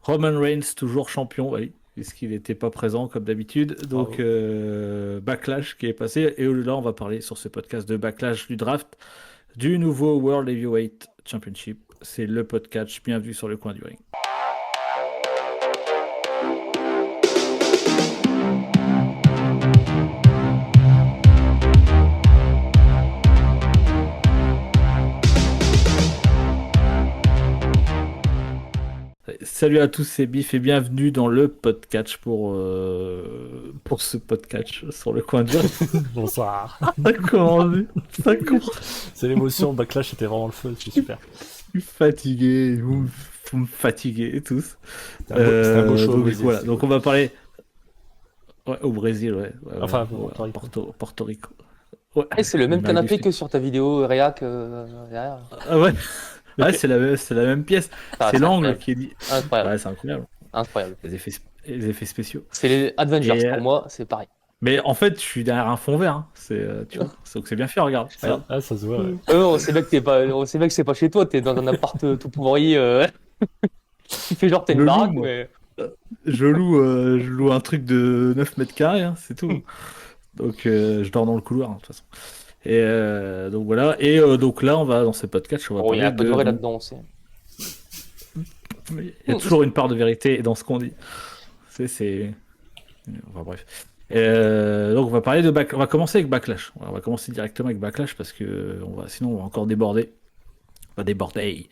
Roman Reigns, toujours champion, oui, puisqu'il n'était pas présent comme d'habitude. Donc, Bravo. Backlash qui est passé. Et là, on va parler sur ce podcast de Backlash du draft du nouveau World Heavyweight Championship. C'est le podcast. Bienvenue sur le coin du ring. Salut à tous, c'est Biff et bienvenue dans le podcast pour ce podcast sur le coin du ring. Bonsoir. Ça commence, ça commence. C'est l'émotion, Backlash était vraiment le feu, c'est super. Je suis fatigué, vous me fatiguez tous. C'était un beau show au Donc Brésil. voilà, c'est donc cool. on va parler au Brésil, ouais, Enfin, ouais, Porto Rico. Porto Rico. Ouais, Et c'est le même l'Amérique du canapé Sud. que sur ta vidéo Réac derrière. Ah ouais, Mais ouais, que- c'est la même pièce. Ah, C'est c'est l'angle incroyable. qui est dit. Incroyable. Ouais, c'est incroyable. Incroyable. Les effets spéciaux. C'est les Avengers Et, pour moi, c'est pareil. mais en fait, je suis derrière un fond vert. Hein. Tu vois, donc c'est bien fait, regarde. Regarde. Ah, ça se voit, ouais. On sait bien que on sait bien que c'est pas chez toi, t'es dans un appart tout pourri. Tu fais genre t'es Le une loup, baraque, moi. mais Je loue un truc de 9 mètres carrés, hein, c'est tout. Donc je dors dans le couloir, hein, de toute façon. Et donc voilà. Et donc là, dans ces podcasts, on va bon, il y a parler un peu de de. vrai Donc, là-dedans aussi. il y a toujours une part de vérité dans ce qu'on dit. C'est. Enfin bref. Donc on va parler on va commencer avec Backlash. On va commencer directement avec Backlash parce que sinon on va encore déborder. On va déborder.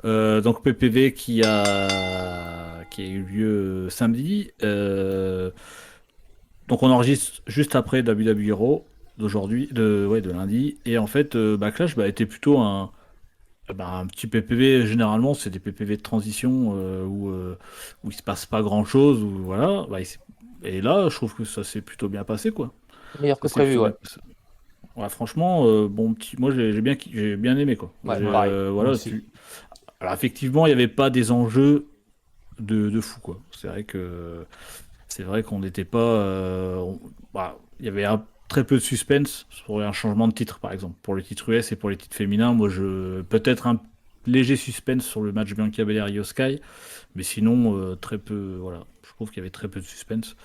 Donc PPV qui a eu lieu samedi. Donc on enregistre juste après WWE Raw d'aujourd'hui, de lundi. Et en fait, Backlash était plutôt un petit PPV. Généralement, c'est des PPV de transition où il se passe pas grand chose. Voilà. Et là, je trouve que ça s'est plutôt bien passé, quoi. Meilleur que Ça s'est prévu, plutôt bien ouais. passé. Ouais, franchement, moi j'ai bien aimé, quoi. Ouais, pareil. Voilà, Moi aussi. Alors effectivement, il n'y avait pas des enjeux de fou, quoi. C'est vrai qu'on n'était pas. Il y avait très peu de suspense sur un changement de titre, par exemple. Pour le titre US et pour les titres féminins, peut-être un léger suspense sur le match Bianca Belair et Io Sky, mais sinon, très peu. Voilà, je trouve qu'il y avait très peu de suspense.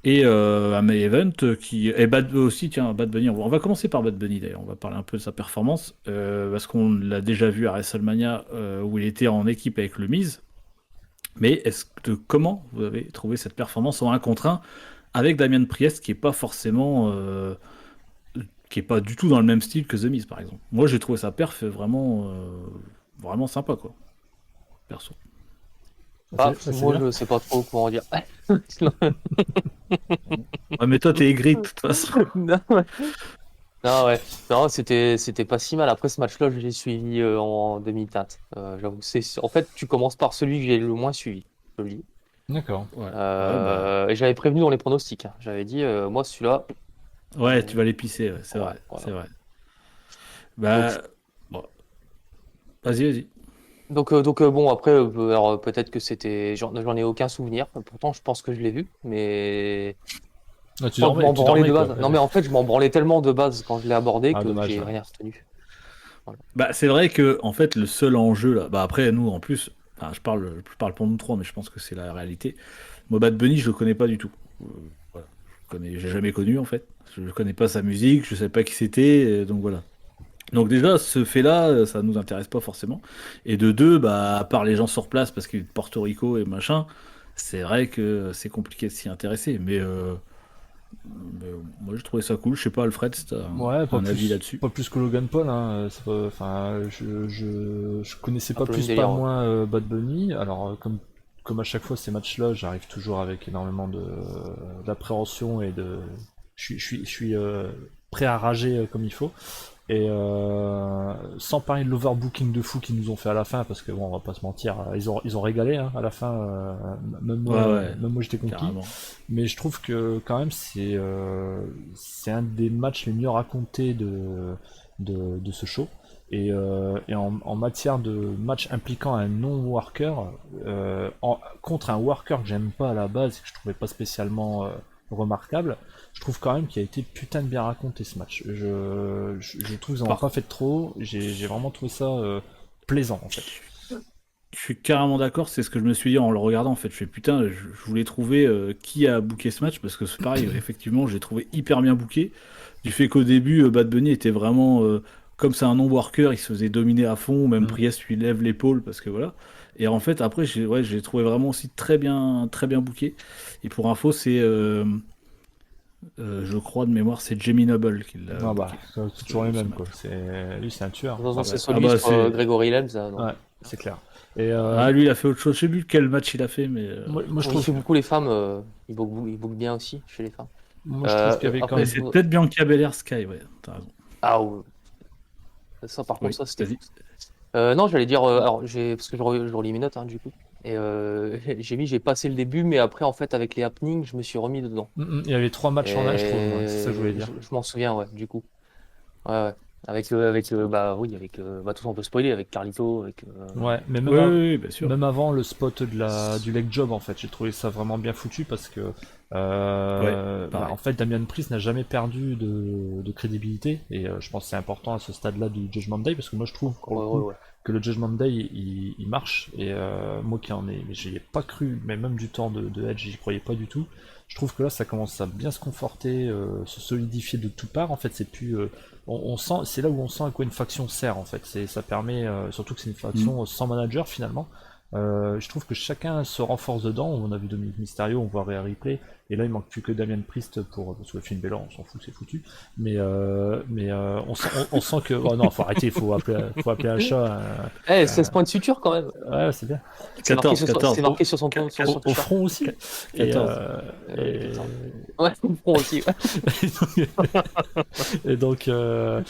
Et un main event et aussi, tiens, Bad Bunny. On va commencer par Bad Bunny d'ailleurs. On va parler un peu de sa performance parce qu'on l'a déjà vu à WrestleMania où il était en équipe avec le Miz. Mais comment vous avez trouvé cette performance en 1 contre 1 avec Damien Priest qui est pas forcément qui est pas du tout dans le même style que The Miz par exemple. Moi j'ai trouvé sa perf vraiment sympa quoi. Perso. Ah, C'est moi, bien. je sais pas trop comment dire. Ouais, mais toi t'es aigri de toute façon. Non, ouais. Non, ouais. Non, c'était pas si mal. Après ce match-là, je l'ai suivi en demi-teinte. J'avoue, en fait, tu commences par celui que j'ai le moins suivi. Je le dis. D'accord. Ouais, Et j'avais prévenu dans les pronostics, hein. J'avais dit, moi, celui-là. ouais, tu vas l'épicer, ouais, c'est Ouais, vrai, voilà. c'est vrai. Donc, Bah bon, vas-y. bon, après, alors, peut-être que j'en ai aucun souvenir. Pourtant, je pense que je l'ai vu, mais Ah, je crois que je m'en tu branlais dormais, de quoi. base. Non, mais en fait, je m'en branlais tellement de base quand je l'ai abordé Ah, que dommage. j'ai Ouais. rien retenu. Voilà. C'est vrai que en fait le seul enjeu là, après nous en plus, enfin je parle pour nous trois, mais je pense que c'est la réalité. Moi Bad Bunny je le connais pas du tout. Voilà. J'ai jamais connu en fait. Je connais pas sa musique, je sais pas qui c'était, donc voilà. Donc déjà ce fait-là, ça nous intéresse pas forcément. Et de deux, à part les gens sur place parce qu'il est de Porto Rico et machin, c'est vrai que c'est compliqué de s'y intéresser. Mais moi j'ai trouvé ça cool. Je sais pas Alfred, si t'as Ouais, un avis là-dessus. pas plus que Logan Paul. Hein. Enfin, je connaissais Un pas peu le même plus, pas délire, ouais. moins Bad Bunny. Alors, comme à chaque fois ces matchs-là, j'arrive toujours avec énormément d'appréhension et je suis prêt à rager comme il faut. Et sans parler de l'overbooking de fou qu'ils nous ont fait à la fin, parce que bon, on va pas se mentir, ils ont régalé hein, à la fin. Ouais, Même moi j'étais conquis. carrément. Mais je trouve que quand même c'est un des matchs les mieux racontés de ce show. Et en matière de match impliquant un non-worker, contre un worker que j'aime pas à la base et que je trouvais pas spécialement remarquable, je trouve quand même qu'il a été putain de bien raconté ce match. Je trouve qu'ils en ont Par, pas fait de trop, j'ai vraiment trouvé ça plaisant en fait. Je suis carrément d'accord, c'est ce que je me suis dit en le regardant en fait. Je fais putain, je voulais trouver qui a booké ce match parce que c'est pareil, effectivement, j'ai trouvé hyper bien booké. Du fait qu'au début, Bad Bunny était vraiment comme c'est un non-worker, il se faisait dominer à fond, même Mm. Priest lui lève l'épaule parce que voilà. Et en fait, après, j'ai trouvé vraiment aussi très bien booké. Et pour info, je crois de mémoire, c'est Jamie Noble qui l'a Ah bah, booké. c'est toujours les Ce mêmes match. quoi. Lui, c'est un tueur. De toute façon, Enfin, c'est bref. soit Ah lui, bah soit c'est. Grégory Lems, non. Ouais, c'est clair. Et Ah lui, il a fait autre chose. Je sais plus quel match il a fait, mais. moi, je Il trouve, fait beaucoup les femmes, il book bien aussi chez les femmes. moi, je trouve qu'il y avait quand Après, Mais même. c'est peut-être Bianca Belair Sky, ouais, t'as raison. ah, ouais, ça par contre, Oui, ça c'était fou. vas-y. Non, j'allais dire, alors parce que je relis mes notes du coup. Et j'ai passé le début, mais après en fait avec les happenings, je me suis remis dedans. Il y avait 3 matchs en un, je trouve. Moi. C'est ça que je voulais Et dire. je m'en souviens, ouais, du coup. Ouais, ouais. Bah oui, bah tout ça on peut spoiler avec Carlito, Ouais, mais Oui, oui, oui, bien sûr. même avant le spot du leg job, en fait, j'ai trouvé ça vraiment bien foutu parce que, Ouais, en pareil. fait, Damian Priest n'a jamais perdu de crédibilité et je pense que c'est important à ce stade-là du Judgment Day parce que moi je trouve pour le ouais, coup ouais. que le Judgment Day il marche et moi qui en ai, mais j'y ai pas cru, mais même du temps de Edge, j'y croyais pas du tout. Je trouve que là ça commence à bien se conforter, se solidifier de toutes parts. En fait, c'est plus, on sent, c'est là où on sent à quoi une faction sert en fait. Ça permet, surtout que c'est une Mm. faction sans manager finalement. Je trouve que chacun se renforce dedans. On a vu Dominic Mysterio, on voit Rhea Ripley, et là il manque plus que Damian Priest pour parce que le film Bella, on s'en fout, c'est foutu. On sent que oh non, faut arrêter, faut appeler un chat. Eh, 16 points de suture quand même. Ouais, c'est bien. C'est 14. marqué sur son sur son Au t-shirt. front aussi. Et, 14. et, Ouais, on prend aussi. Ouais. et donc, non,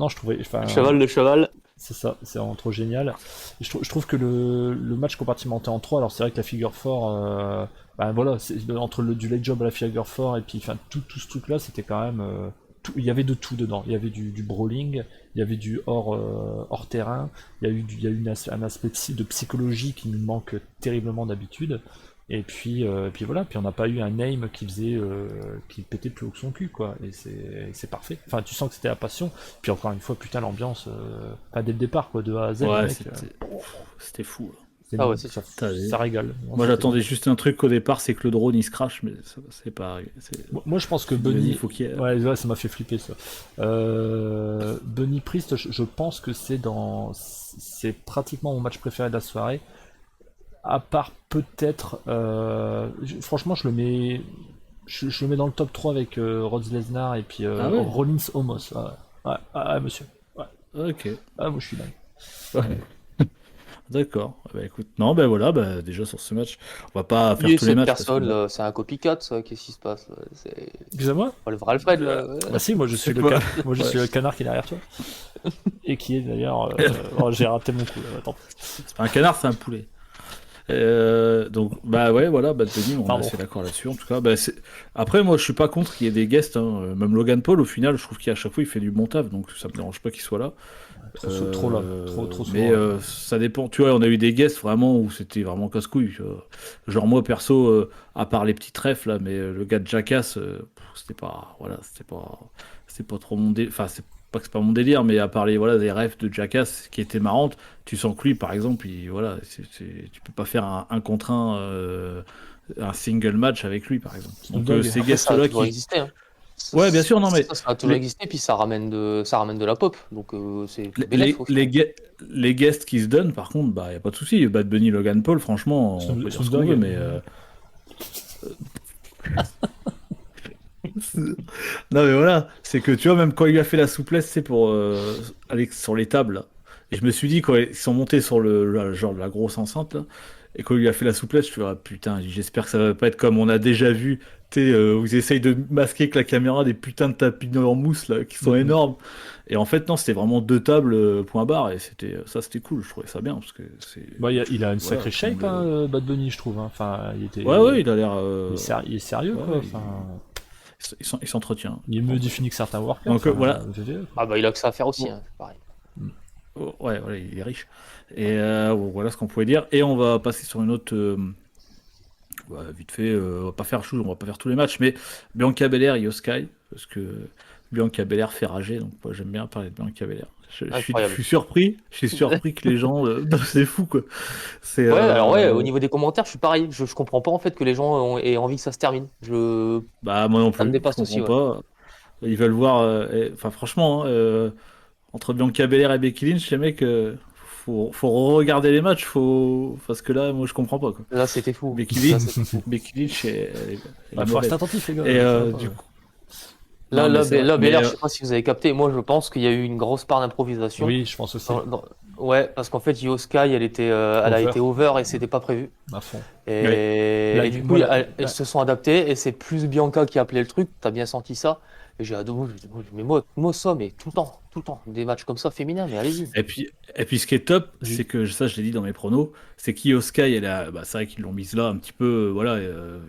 je trouvais, enfin, Le cheval. c'est ça, c'est vraiment trop génial. Et je trouve que le match compartimenté en 3, alors c'est vrai que la figure 4, ben voilà, entre du leg job à la figure 4 et puis enfin tout ce truc là, c'était quand même il y avait de tout dedans. Il y avait du brawling, il y avait du hors terrain, il y a eu un aspect de psychologie qui nous manque terriblement d'habitude. Et puis voilà, puis on n'a pas eu un name qui pétait plus haut que son cul, quoi. Et c'est parfait. Enfin, tu sens que c'était la passion. Puis encore une fois, putain, l'ambiance, enfin, dès le départ, quoi, de A à Z, les Ouais, mecs, c'était fou. Ah ouais, c'est ça, sûr. Putain, ça régale. moi j'attendais juste un truc au départ, c'est que le drone il se crache, mais c'est pas arrivé. Moi, je pense que Vas-y, Bunny. il faut qu'il y ait. Ouais, ça m'a fait flipper ça. Bunny Priest, je pense que c'est pratiquement mon match préféré de la soirée. À part peut-être. Franchement, je le mets dans le top 3 avec Rhodes Lesnar et puis Ah ouais. Rollins Homos. Monsieur. Ouais. Ok. Ah, moi je suis dingue. Ouais. D'accord. Bah écoute, non, bah voilà, bah déjà sur ce match, on va pas faire Lui, tous les cette matchs parce personne, que là, c'est un copycat, ça. Qu'est-ce qui se passe là? C'est Excusez-moi. pas le vrai Alfred, là. Bah si, moi je suis c'est quoi moi je Ouais. suis le canard qui est derrière toi. Et qui est d'ailleurs. Oh, j'ai raté mon coup là. Attends. C'est pas un canard, c'est un poulet. Donc bah ouais, voilà, Bad Bunny, on est Pardon. assez d'accord là-dessus. En tout cas, après moi je suis pas contre qu'il y ait des guests, hein. Même Logan Paul au final, je trouve qu'à chaque fois il fait du bon taf, donc ça me dérange pas qu'il soit là. Trop là. Trop souvent. Mais ça dépend. Tu vois, on a eu des guests vraiment où c'était vraiment casse-couille. Tu vois. Genre moi perso, à part les petits trèfles là, mais le gars de Jackass, c'était pas, voilà, c'était pas trop mon délire. Enfin, c'est pas que c'est pas mon délire, mais à part les voilà des refs de Jackass qui étaient marrantes, tu sens que lui, par exemple, voilà, tu peux pas faire un contre un single match avec lui, par exemple. Donc Dogg. ces Après, ça a guests-là toujours qui, existé, hein. ouais, bien sûr, non mais Ça a toujours existé, puis ça ramène de la pop. Donc, c'est Les, bénéf, au final. les guests qui se donnent, par contre, bah, y a pas de souci. Bad Bunny, Logan Paul, franchement, on peut dire Snoop ce qu'on veut, Dogg. mais. Non, mais voilà, c'est que tu vois, même quand il a fait la souplesse, c'est pour aller sur les tables, là. Et je me suis dit, quand ils sont montés sur genre la grosse enceinte, là, et quand il a fait la souplesse, je me suis dit, ah, putain, j'espère que ça va pas être comme on a déjà vu, tu sais, où ils essayent de masquer avec la caméra des putains de tapis en mousse, là, qui sont Mhm. énormes. Et en fait, non, c'était vraiment deux tables, point barre, et c'était cool, je trouvais ça bien, parce que c'est. Bah, il a une Voilà, sacrée shape, comme hein, Bad Bunny, je trouve. Hein. Enfin, Ouais, il a l'air. il est sérieux, Ouais, quoi. ouais, Enfin, il s'entretient. il est mieux défini que certains workers. Donc, enfin, voilà. VVE, quoi. Ah, bah, il a que ça à faire aussi, Bon. hein, c'est pareil. Oh, ouais, voilà, il est riche. Et bon, voilà ce qu'on pouvait dire. Et on va passer sur une autre. Vite fait, on va pas faire tous les matchs, mais Bianca Belair et Io Sky, parce que Bianca Belair fait rager, donc moi j'aime bien parler de Bianca Belair. Incroyable. Je suis surpris que les gens, c'est fou quoi. C'est, Ouais, alors ouais, au niveau des commentaires, je suis pareil. Je comprends pas en fait que les gens aient envie que ça se termine. bah moi non Ça me plus, je dépasse aussi, comprends ouais. pas. Ils veulent voir, enfin franchement, hein, entre Bianca Belair et Becky Lynch, les mecs, faut regarder les matchs, parce que là, moi je comprends pas quoi. Là, c'était fou. Becky Là, Lynch, c'était fou. Becky Lynch, elle est Bah, faut rester mauvaise. attentif, les gars. Et ça va pas, du ouais. coup, Là, non mais là, c'est vrai. là, Mais Belair, je sais pas si vous avez capté. Moi, je pense qu'il y a eu une grosse part d'improvisation. Oui, je pense aussi. Ouais, parce qu'en fait, Io Sky, elle a Over. été over et c'était pas prévu. À fond. Et, La- et du coup, moi, la- elles se sont adaptées et c'est plus Bianca qui a appelé le truc. T'as bien senti ça. Et j'ai adoré. Mais moi, ça, mais tout le temps. Des matchs comme ça féminins, mais allez-y. Et puis ce qui est top, Oui. c'est que ça, je l'ai dit dans mes pronos, c'est qu'Io Sky, bah, c'est vrai qu'ils l'ont mise là un petit peu, voilà,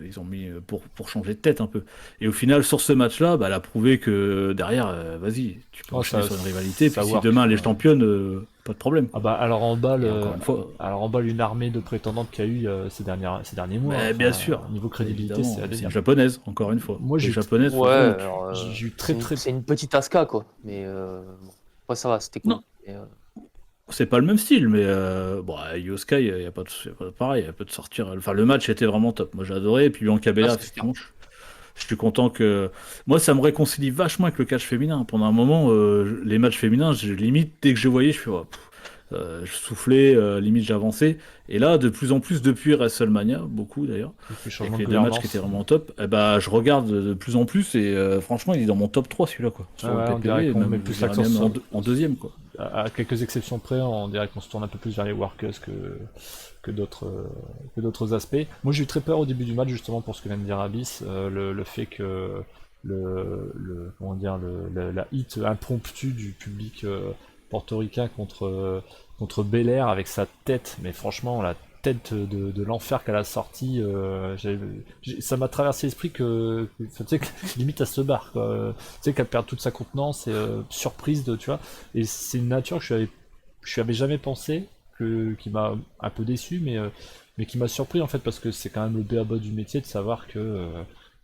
ils ont mis pour changer de tête un peu. Et au final, sur ce match-là, bah, elle a prouvé que derrière, vas-y, tu peux Oh, enchaîner ça- sur une rivalité. ça Puis si work, demain elle est ouais. championne, pas de problème. Ah bah alors en balle, Et encore une fois, une armée de prétendantes qu'il y a eu ces derniers mois. mais Enfin, bien sûr, Niveau crédibilité, évidemment, c'est c'est une indéniable. japonaise, encore une fois. Moi, Les j'ai- japonaises, Ouais, franchement, alors, J'ai eu très très. c'est une petite Asuka, quoi. Mais bon. Après, ça va, c'était cool. Non. Mais, c'est pas le même style, mais bon, à Io Sky, il n'y a pas de pareil, elle peut te sortir. Enfin, le match était vraiment top. Moi, j'ai adoré. Et puis Bianca Belair, c'est effectivement, je suis content que. Moi, ça me réconcilie vachement avec le catch féminin. Pendant un moment, les matchs féminins, limite, dès que je voyais, je fais, oh, je soufflais, limite, j'avançais. Et là, de plus en plus, depuis WrestleMania, beaucoup d'ailleurs, Depuis changement avec de les deux matchs gouvernance. qui étaient vraiment top, eh ben, je regarde de plus en plus. Et franchement, il est dans mon top 3 celui-là, quoi. Sur Ah ouais, le on dirait PPV, qu'on même, met je plus dirais l'accent même sur- en deuxième, quoi. À quelques exceptions près, on dirait qu'on se tourne un peu plus vers les workers que d'autres aspects. Moi, j'ai eu très peur au début du match, justement, pour ce que vient de dire Abyss, le fait que comment dire, la hit impromptue du public portoricain contre Belair avec sa tête, mais franchement, la tête de l'enfer qu'elle a sorti, ça m'a traversé l'esprit enfin, tu sais, que limite à se barre, quoi. Tu sais qu'elle perd toute sa contenance et surprise tu vois. Et c'est une nature que je avais jamais pensé, qui m'a un peu déçu, mais qui m'a surpris en fait, parce que c'est quand même le b.a-ba du métier de savoir que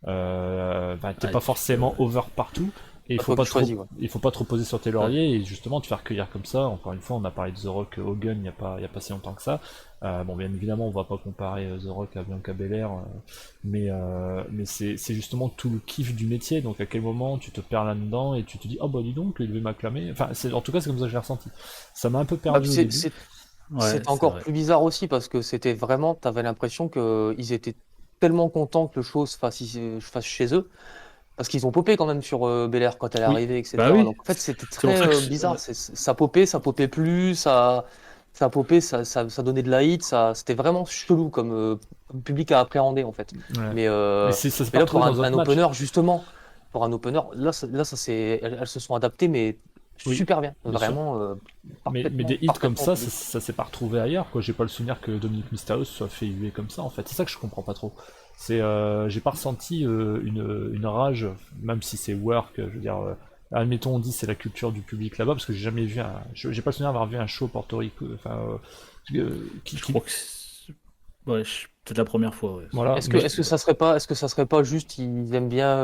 t'es Ah, pas tu forcément over partout. Et il Pas faut toi pas qui trop, choisis, ouais. il faut pas te reposer sur tes lauriers et justement te faire cueillir comme ça. Encore une fois, on a parlé de The Rock Hogan il y a pas si longtemps que ça. Bon, bien évidemment, on va pas comparer The Rock à Bianca Belair, mais c'est justement tout le kiff du métier. Donc à quel moment tu te perds là-dedans et tu te dis, oh bah dis donc, il devait m'acclamer. Enfin, en tout cas, c'est comme ça que j'ai ressenti. Ça m'a un peu Bah, perdu au début. Ouais, c'était c'est encore vrai. plus bizarre aussi parce que c'était vraiment, t'avais l'impression qu'ils étaient tellement contents que le show se fasse chez eux. Parce qu'ils ont popé quand même sur Belair quand elle est Oui. arrivée, etc. Bah oui. Donc en fait, c'était C'est pour très ça que bizarre. Ça popait plus, ça popait, ça donnait de la hit. C'était vraiment chelou comme public à appréhender en fait. Ouais. Mais, Mais ça s'est mais pas là, pour retrouvé dans un d'autres matchs. opener, justement, pour un opener, elles se sont adaptées, mais Oui, super bien. bien sûr. Vraiment, Mais des hits comme ça, parfaitement. ça s'est pas retrouvé ailleurs, quoi. J'ai pas le souvenir que Dominique Mysterio se soit fait huer comme ça, en fait. C'est ça que je comprends pas trop. J'ai pas ressenti une rage, même si c'est work, je veux dire. Admettons, on dit c'est la culture du public là-bas, parce que j'ai jamais vu j'ai pas le souvenir d'avoir vu un show Porto Rico, enfin, je crois que ouais, peut-être la première fois. Ouais. voilà. Est-ce que ça serait pas juste ils aiment bien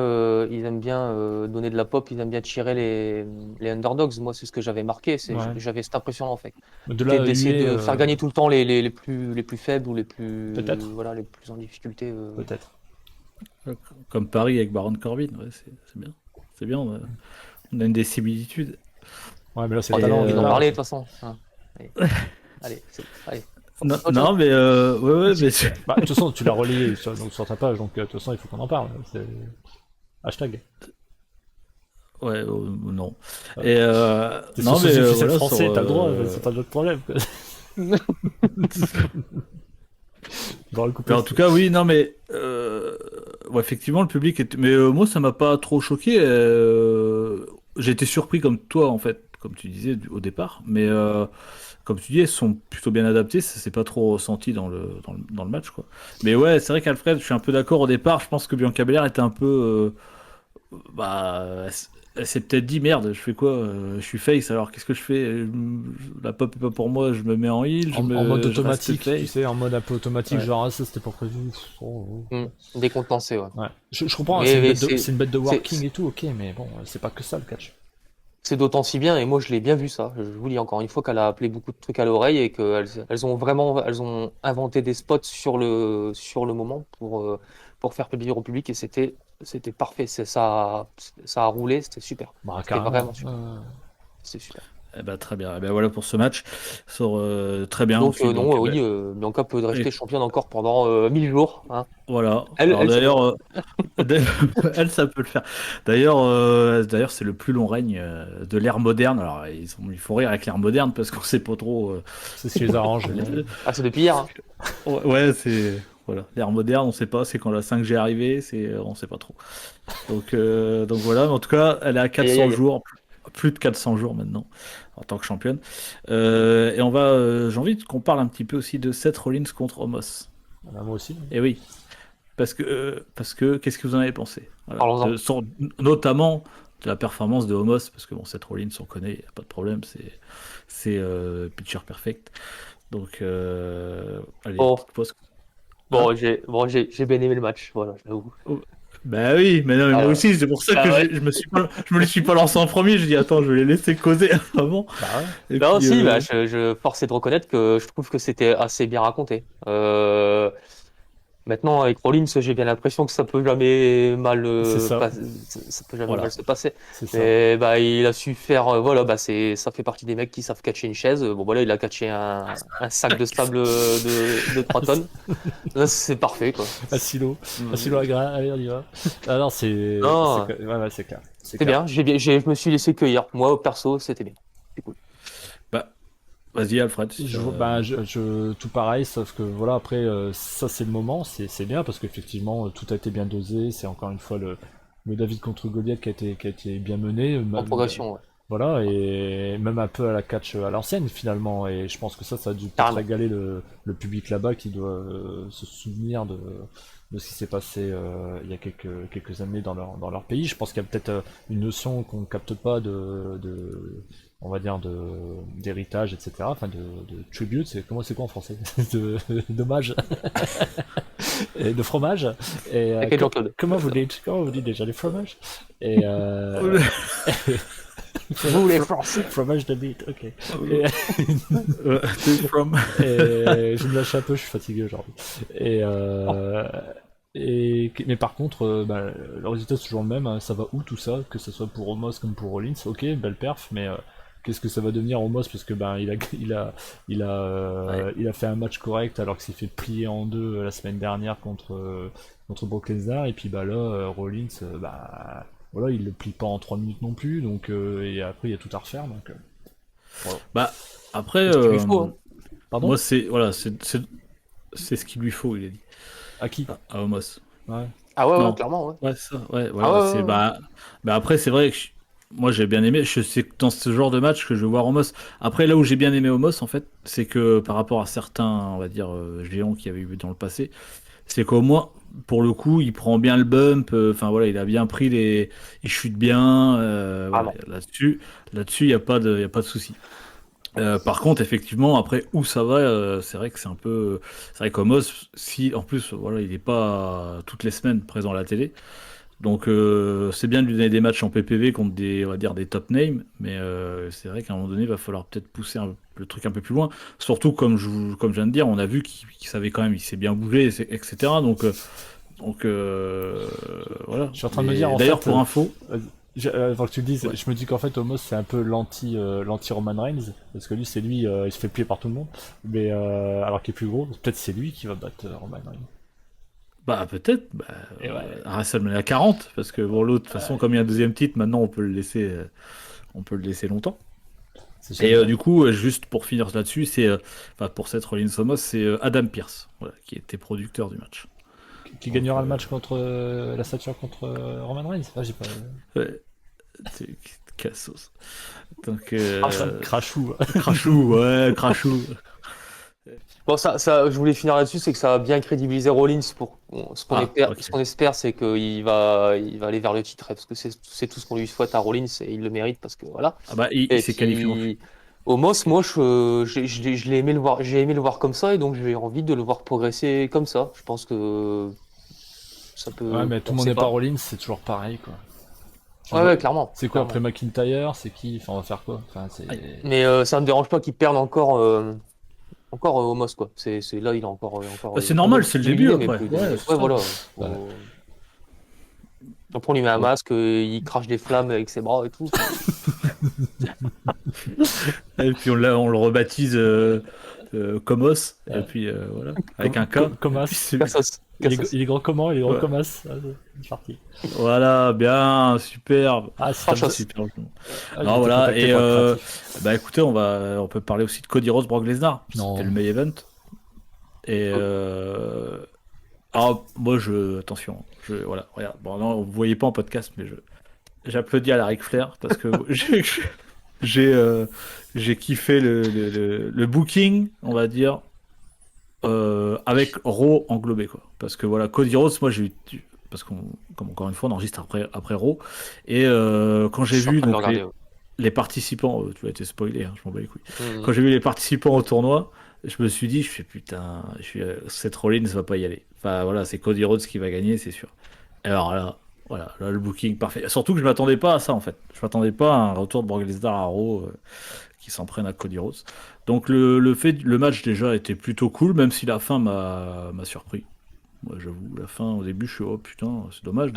donner de la pop, ils aiment bien tirer les underdogs. Moi, c'est ce que j'avais marqué. Ouais. J'avais cette impression-là en fait. De là, D'essayer huer, de faire gagner tout le temps les plus faibles ou les plus Peut-être. voilà les plus en difficulté. peut-être. Comme Paris avec Baron Corbin, ouais, c'est bien. C'est bien, on a des similitudes. Ouais, mais là, c'est On le a talent. envie d'en là. parler de toute façon. Hein. Allez. Non, Autre non, chose mais ouais, mais Bah, de toute façon, tu l'as relayé sur ta page, donc de toute façon, il faut qu'on en parle. Hashtag. ouais, non. Ouais. Et T'es non, sur mais ce officiel voilà, français, sur, t'as le droit, c'est pas notre problème. Quoi. Dans le coup, mais en tout cas, oui, non, mais ouais, effectivement, le public était. Mais moi, ça m'a pas trop choqué. J'ai été surpris comme toi, en fait, comme tu disais au départ. Mais comme tu dis, elles sont plutôt bien adaptées. Ça s'est pas trop ressenti dans le match, quoi. Mais ouais, c'est vrai qu'Alfred, je suis un peu d'accord au départ. Je pense que Bianca Belair était un peu. Bah, elle s'est peut-être dit merde, je fais quoi? Je suis face, alors qu'est-ce que je fais? La pop est pas pour moi, je me mets en heal, en mode je reste automatique, tu face. sais, en mode un peu automatique, Ouais. genre, ah, ça c'était pas prévu. Oh, oh. Décontenancé, ouais. Ouais. Je comprends, Mais- c'est mais c'est une bête de working c'est- et tout, ok, mais bon, c'est pas que ça le catch. C'est d'autant si bien, et moi je l'ai bien vu ça. Je vous dis encore une fois qu'elle a appelé beaucoup de trucs à l'oreille et elles ont inventé des spots sur le moment pour faire plaisir au public et c'était parfait. Ça a roulé, c'était super. Bah, C'était carrément. vraiment super. C'était super. Eh ben, très bien. Eh ben, voilà pour ce match. Sort très bien Donc aussi. Donc, non, eh ben, oui, Bianca peut et rester championne encore pendant 1000 jours. Hein. voilà. Elle, Alors elle, c'est bon. d'ailleurs, elle, ça peut le faire. D'ailleurs, c'est le plus long règne de l'ère moderne. Alors, il faut rire avec l'ère moderne parce qu'on sait pas trop. C'est ce qui les arrange. Ah, c'est depuis hier. Hein. Ouais, c'est voilà, l'ère moderne, on sait pas. C'est quand la 5G est arrivée, on sait pas trop. Donc voilà. Mais en tout cas, elle est à Aïe, aïe, 400 aïe. jours, plus de 400 jours maintenant en tant que championne. Et j'ai envie qu'on parle un petit peu aussi de Seth Rollins contre Omos. Moi aussi. Et oui. Parce que qu'est-ce que vous en avez pensé? Voilà. Parlons-en. Notamment de la performance de Homos, parce que bon, Seth Rollins, on connaît, y a pas de problème, c'est pitcher perfect. Donc, allez, Bon, petite pause. Hein? j'ai bien aimé le match. Voilà, j'avoue. Oh, bah oui, mais non, mais moi Ah, aussi, c'est pour ça que ah ouais. je me les suis pas lancé en premier. Je dis attends, je vais les laisser causer avant. Bah ouais. Et Non, puis, si, bah, je force est de reconnaître que je trouve que c'était assez bien raconté. Maintenant, avec Rollins, j'ai bien l'impression que ça peut jamais mal, C'est ça. ça peut jamais voilà. mal se passer. C'est ça. Mais bah, il a su faire, voilà, bah, ça fait partie des mecs qui savent catcher une chaise. Bon, voilà, il a catché un sac de sable de 3 tonnes. Là, c'est parfait, quoi. Un silo à grain. Allez, on y va. Ah non, Non, ouais, c'est clair. C'est c'est clair. bien. Je me suis laissé cueillir. Moi, perso, c'était bien. C'est cool. Bah, vas-y, Alfred. si Je, t'as- bah, tout pareil, sauf que voilà, après, ça c'est le moment, c'est bien parce qu'effectivement, tout a été bien dosé. C'est encore une fois le David contre Goliath qui a été bien mené. En progression, ouais. Voilà, et même un peu à la catch à l'ancienne finalement. Et je pense que ça a dû peut-être Carrément. régaler le public là-bas qui doit se souvenir de ce qui s'est passé il y a quelques années dans leur pays. Je pense qu'il y a peut-être une notion qu'on ne capte pas on va dire d'héritage, etc. Enfin de tribute, c'est quoi en français? D'hommage et de fromage. Et Avec Jean-Claude. comment vous dites déjà les fromages? Et Vous, les Français. fromage de bite, ok. Et, Take from. et je me lâche un peu, je suis fatigué aujourd'hui. Mais par contre, le résultat c'est toujours le même, hein. Ça va où tout ça, que ce soit pour Omos comme pour Rollins, ok, belle perf, mais qu'est-ce que ça va devenir Omos parce que il a fait un match correct alors qu'il s'est fait plier en deux la semaine dernière contre Brock Lesnar, et puis là Rollins, voilà, il le plie pas en 3 minutes non plus, donc et après il y a tout à refaire, donc voilà. Bah, après, C'est ce qu'il lui faut, hein. Pardon? moi, c'est ce qu'il lui faut, il a dit. À qui? À Homos. Ouais. Ah ouais, Non. clairement, ouais. Ouais, ça, ouais, Ah voilà. ouais, ouais, ouais. Bah après, c'est vrai que moi j'ai bien aimé. C'est dans ce genre de match que je veux voir Homos. Après, là où j'ai bien aimé Homos, en fait, c'est que par rapport à certains, on va dire, géants qu'il y avait eu dans le passé, c'est qu'au moins, pour le coup, il prend bien le bump. Enfin voilà, il a bien pris il chute bien. Ah Voilà, non. là-dessus, il y a pas de souci. Par contre, effectivement, après où ça va, c'est vrai que c'est vrai qu'Omos, si en plus, voilà, il n'est pas toutes les semaines présent à la télé, donc c'est bien de lui donner des matchs en PPV contre on va dire des top names, mais c'est vrai qu'à un moment donné, il va falloir peut-être pousser le truc un peu plus loin. Surtout comme je viens de dire, on a vu qu'il savait quand même, il s'est bien bougé, etc. Donc voilà. Je suis en train de me dire en D'ailleurs, fait, pour info, avant que tu le dises, ouais. je me dis qu'en fait Omos c'est un peu l'anti Roman Reigns, parce que lui il se fait plier par tout le monde, mais alors qu'il est plus gros, peut-être c'est lui qui va battre Roman Reigns. Bah peut-être, Et ouais, à WrestleMania 40, parce que bon l'autre, de toute façon, comme il y a un deuxième titre, maintenant on peut le laisser longtemps. c'est Et génial. du coup, juste pour finir là-dessus, enfin pour cette Rollins Somos, c'est Adam Pearce, voilà, qui était producteur du match. Qui Donc, gagnera le match contre la stature contre Roman Reigns? Ah, j'ai pas. ouais, c'est cassos. Donc, Crachou. Crashou, ouais, Crashou. Bon, je voulais finir là-dessus, c'est que ça a bien crédibilisé Rollins Ah, ok. ce qu'on espère, c'est qu'il il va aller vers le titre, hein, parce que c'est tout ce qu'on lui souhaite à Rollins et il le mérite parce que voilà. Ah bah il Et s'est qualifié en fait. puis, Omos, moi, je l'ai aimé le voir, j'ai aimé le voir comme ça et donc j'ai envie de le voir progresser comme ça. Je pense que ça Ouais, peut, mais tout on le monde sait n'est pas pas. Rollins, c'est toujours pareil quoi. Ouais, clairement. C'est quoi clairement. après McIntyre? C'est qui? Enfin, on va faire quoi? Enfin, c'est... Mais ça me dérange pas qu'ils perdent encore au MOS, quoi. Là, il est encore Bah, c'est il est pas normal, c'est le début humilié, mais après. plus Ouais, humilié. c'est Ouais, ça. voilà. Ouais. Après, on lui met un Ouais. masque, il crache des flammes avec ses bras et tout. Et puis on le rebaptise Comos, et Ouais. puis voilà, avec un K. Et Comas. puis c'est- Cassos. Cassos. Il est grand comment? Il est grand Ouais. Comas. Ah, c'est parti. Voilà, bien, superbe. Ah, c'est Franchement, Super. Ah, j'ai Non, été voilà, contacté et pour être créatif. bah écoutez, on peut parler aussi de Cody Rhodes, Brock Lesnar. Non. C'était le main event. Et alors, moi, attention, voilà, regarde. Bon, non, vous voyez pas en podcast, mais j'applaudis à la Ric Flair parce que j'ai j'ai kiffé le booking, on va dire, avec Raw englobé, quoi. Parce que voilà, Cody Rhodes, moi j'ai eu. Parce qu'on, comme encore une fois, on enregistre après Raw. Et quand je j'ai suis en vu train de le donc regarder. Ouais. les participants, tu as été spoilé, hein, je m'en bats les couilles. Mhm. Quand j'ai vu les participants au tournoi, je me suis dit, putain, Seth Rollins va pas y aller. Enfin voilà, c'est Cody Rhodes qui va gagner, c'est sûr. Et alors là, voilà, là le booking parfait. Surtout que je m'attendais pas à ça en fait. Je m'attendais pas à un retour de Brock Lesnar à Raw qui s'en prenne à Cody Rhodes. Donc le match déjà était plutôt cool, même si la fin m'a surpris. Moi j'avoue, la fin au début, je suis oh putain, c'est dommage.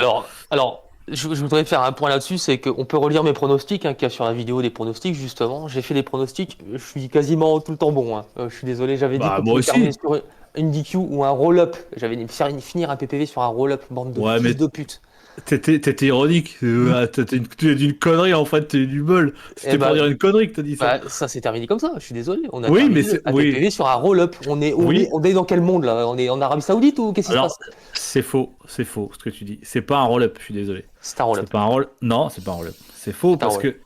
Alors, je voudrais faire un point là-dessus, c'est qu'on peut relire mes pronostics, hein, qu'il y a sur la vidéo des pronostics, justement. J'ai fait des pronostics, je suis quasiment tout le temps bon. Hein. Je suis désolé, j'avais dit Bah qu'on moi pouvait terminer aussi. sur une DQ ou un roll-up. J'avais dit finir un PPV sur un roll-up, bande de Ouais, mais fils de pute. t'étais ironique. Tu as dit une connerie en fait, t'es du bol. Et C'était pour dire une connerie que t'as dit ça. ça s'est terminé comme ça, je suis désolé. On a Oui, mais terminé c'est un oui, PPV sur un roll-up. oui. On est dans quel monde là? On est en Arabie Saoudite ou qu'est-ce qui se Alors passe? c'est faux ce que tu dis. C'est pas un roll-up, je suis désolé. C'est un roll-up. C'est pas un roll. Non, c'est pas un roll-up. C'est faux C'est un parce roll-up. que.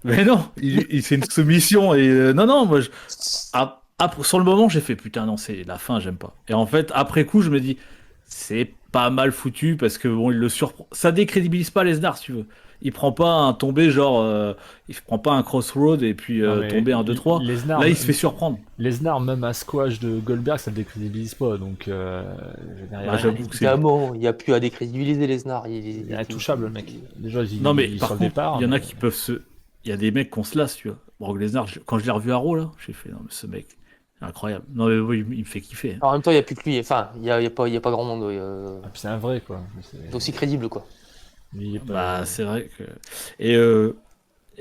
Mais non, c'est une soumission et non non moi sur le moment j'ai fait putain non c'est la fin j'aime pas. Et en fait après coup je me dis c'est pas mal foutu parce que bon il le surprend. Ça décrédibilise pas Lesnar si tu veux. Il prend pas un tombé genre il prend pas un crossroad et puis Non, mais tomber un 2-3. Lesnar, Là il se fait surprendre. Lesnar, même un squash de Goldberg, ça le décrédibilise pas. Donc, je veux dire, Bah, j'avoue que c'est. Évidemment, il n'y a plus à décrédibiliser Lesnar. il est intouchable, le mec. Déjà, Non mais il est par sur le contre départ. il y en a mais- qui peuvent se. Il y a des mecs qu'on se lasse tu vois. Brock Lesnar quand je l'ai revu à Raw là j'ai fait non mais ce mec c'est incroyable. Non mais oui il me fait kiffer. Hein. En même temps, il n'y a plus que lui. Enfin, il y a pas grand monde Ah, puis c'est un vrai, quoi. d'aussi crédible, quoi. Il est pas- Bah, c'est vrai que. Et,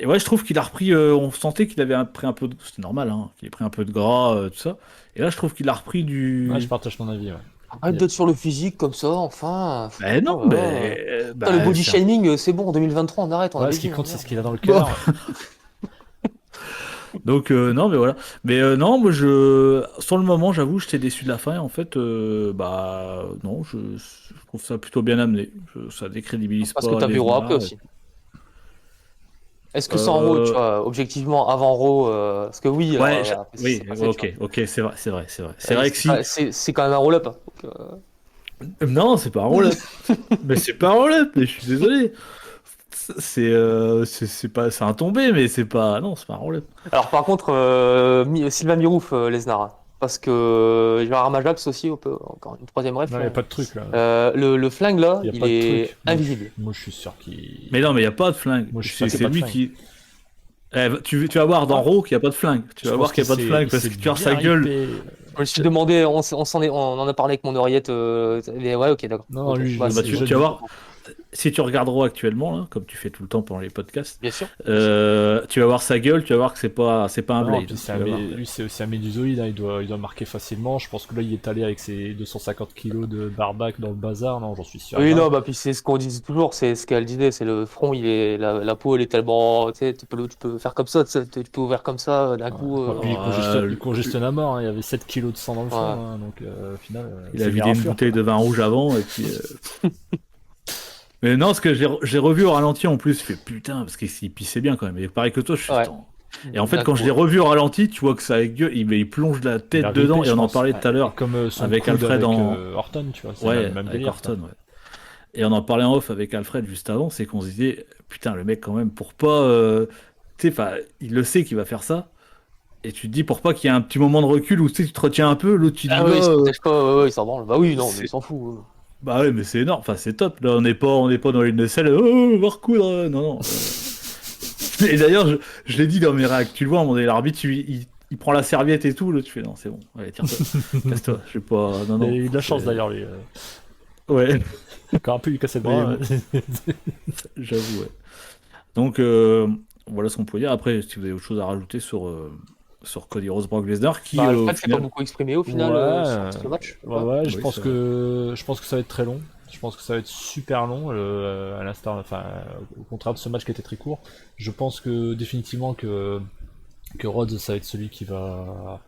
et ouais, je trouve qu'il a repris. On sentait qu'il avait pris un peu de. C'était normal, hein, qu'il ait pris un peu de gras, tout ça. Et là, je trouve qu'il a repris du. Ouais, je partage ton avis, ouais. Arrête d'être sur le physique comme ça, enfin. Ben non, Oh là là. Putain, le body shaming, c'est bon, en 2023, on arrête. On Ouais, avait ce qui dit, compte, c'est merde. ce qu'il a dans le cœur. Donc, non, mais voilà. Mais non, moi, sur le moment, j'avoue, j'étais déçu de la fin. Et en fait, bah, non, je trouve ça plutôt bien amené. Ça décrédibilise Parce pas que t'as vu Raw Lesnar. après aussi. Est-ce que sans Raw, tu vois, objectivement, avant Raw, parce que oui, Ouais, alors, après, oui, c'est pas fait, tu ok, vois. ok, c'est vrai, c'est vrai, c'est vrai. C'est vrai que si. C'est quand même un roll-up. Hein. Donc, Non, c'est pas un roll-up. Mais c'est pas un roll-up, mais je suis désolé. C'est pas c'est un tombé mais c'est pas non c'est pas un roll-up. Alors par contre, Sylvain Mirouf, Lesnar, hein. Parce que il y aura Ramajax aussi, on peut encore une troisième ref. Non, il n'y Là. a pas de truc, là. Le flingue là, Y a il pas de est truc. Moi, invisible. Moi, je suis sûr qu'il. Mais non mais il y a pas de flingue. Moi, je suis C'est sûr qu'il y a pas de lui flingue. qui tu vas voir dans Raw qu'il n'y a pas de flingue. Tu Je vas pense voir qu'il n'y a pas de s'est- flingue il parce s'est que tu vois bien sa gueule. hypé. Je me suis demandé, on en a parlé avec mon oreillette. Mais ouais, ok, d'accord. Non, Ok. lui, je- Bah, Bah, c'est- tu vas voir si tu regardes Raw actuellement là comme tu fais tout le temps pendant les podcasts Bien sûr. tu vas voir sa gueule, tu vas voir que c'est pas un Non, blade. puis Tu vas voir. lui, c'est aussi un médusoïde, hein, il doit marquer facilement. Je pense que là, il est allé avec ses 250 kilos de barbac dans le bazar. Non, j'en suis sûr. Oui, non, bah puis c'est ce qu'on disait toujours, c'est ce qu'elle disait, c'est le front, la peau, elle est tellement, tu sais, tu peux faire comme ça, tu peux ouvrir comme ça d'un coup. Et puis, Ouais, il congestionne à mort. Hein, il y avait 7 kilos de sang dans le front. Ouais. Hein, donc, au final, Il a c'est vidé bien une sûr. bouteille de vin rouge avant et puis. Mais non, ce que j'ai revu au ralenti en plus, je fais putain parce qu'il pissait bien quand même. Et pareil que toi, je suis. Ouais. Attends. Et en fait, D'un quand coup, je l'ai revu au ralenti, tu vois que ça gueule, il plonge la Il a tête ripé, dedans et je on en pense. parlait tout à l'heure. Comme son avec coude Alfred avec, en- Orton, tu vois. C'est Ouais, le même avec délire. Orton, ouais. Et on en parlait en off avec Alfred juste avant, c'est qu'on se disait putain le mec quand même pour pas, tu sais, enfin, il le sait qu'il va faire ça. Et tu te dis pour pas qu'il y ait un petit moment de recul où tu sais, tu te retiens un peu, l'autre tu dis Ah oui, il se bah, protège pas, ouais, il s'en branle. Bah oui, non, mais c'est- il s'en fout. Bah ouais, mais c'est énorme, enfin c'est top. Là, on n'est pas dans une selle. Oh, on va recoudre. Non, non. Et d'ailleurs, je l'ai dit dans mes réacts. Tu le vois, à un moment donné, l'arbitre, il prend la serviette et tout. Là, tu fais non, c'est bon. Allez, tire-toi. Casse-toi. Je sais pas. Non, Il a non. eu de la chance C'est- d'ailleurs, lui. Ouais, Quand un peu lui casser le bras. j'avoue. Ouais. Donc voilà ce qu'on peut dire. Après, si vous avez autre chose à rajouter sur Cody Rhodes, Brock Lesnar, qui Bah, au Alfred s'est pas final. beaucoup exprimé au final sur ce match. Ouais, ouais, je Oui, pense c'est que ça va être très long. Je pense que ça va être super long, à l'instar, enfin, au contraire de ce match qui était très court. Je pense que définitivement que Rhodes, ça va être celui qui va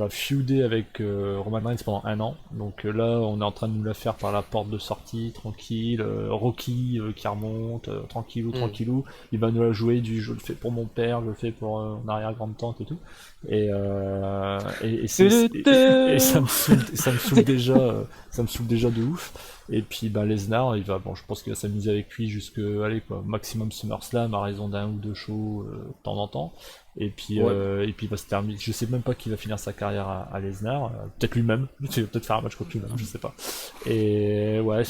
feuder avec Roman Reigns pendant 1 an. Donc là, on est en train de nous la faire par la porte de sortie, tranquille. Rocky qui remonte, tranquillou, tranquillou. Il va nous la jouer du je le fais pour mon père, je le fais pour mon arrière-grande-tante et tout. Et ça me saoule déjà, ça me saoule déjà de ouf. Et puis bah Lesnar, je pense qu'il va s'amuser avec lui jusque, allez quoi, maximum SummerSlam à raison d'un ou deux shows de temps en temps. Ouais. Et puis il va se terminer. Je sais même pas qui va finir sa carrière à Lesnar. Peut-être lui-même. Il va peut-être faire un match contre lui-même, je sais pas. Et ouais,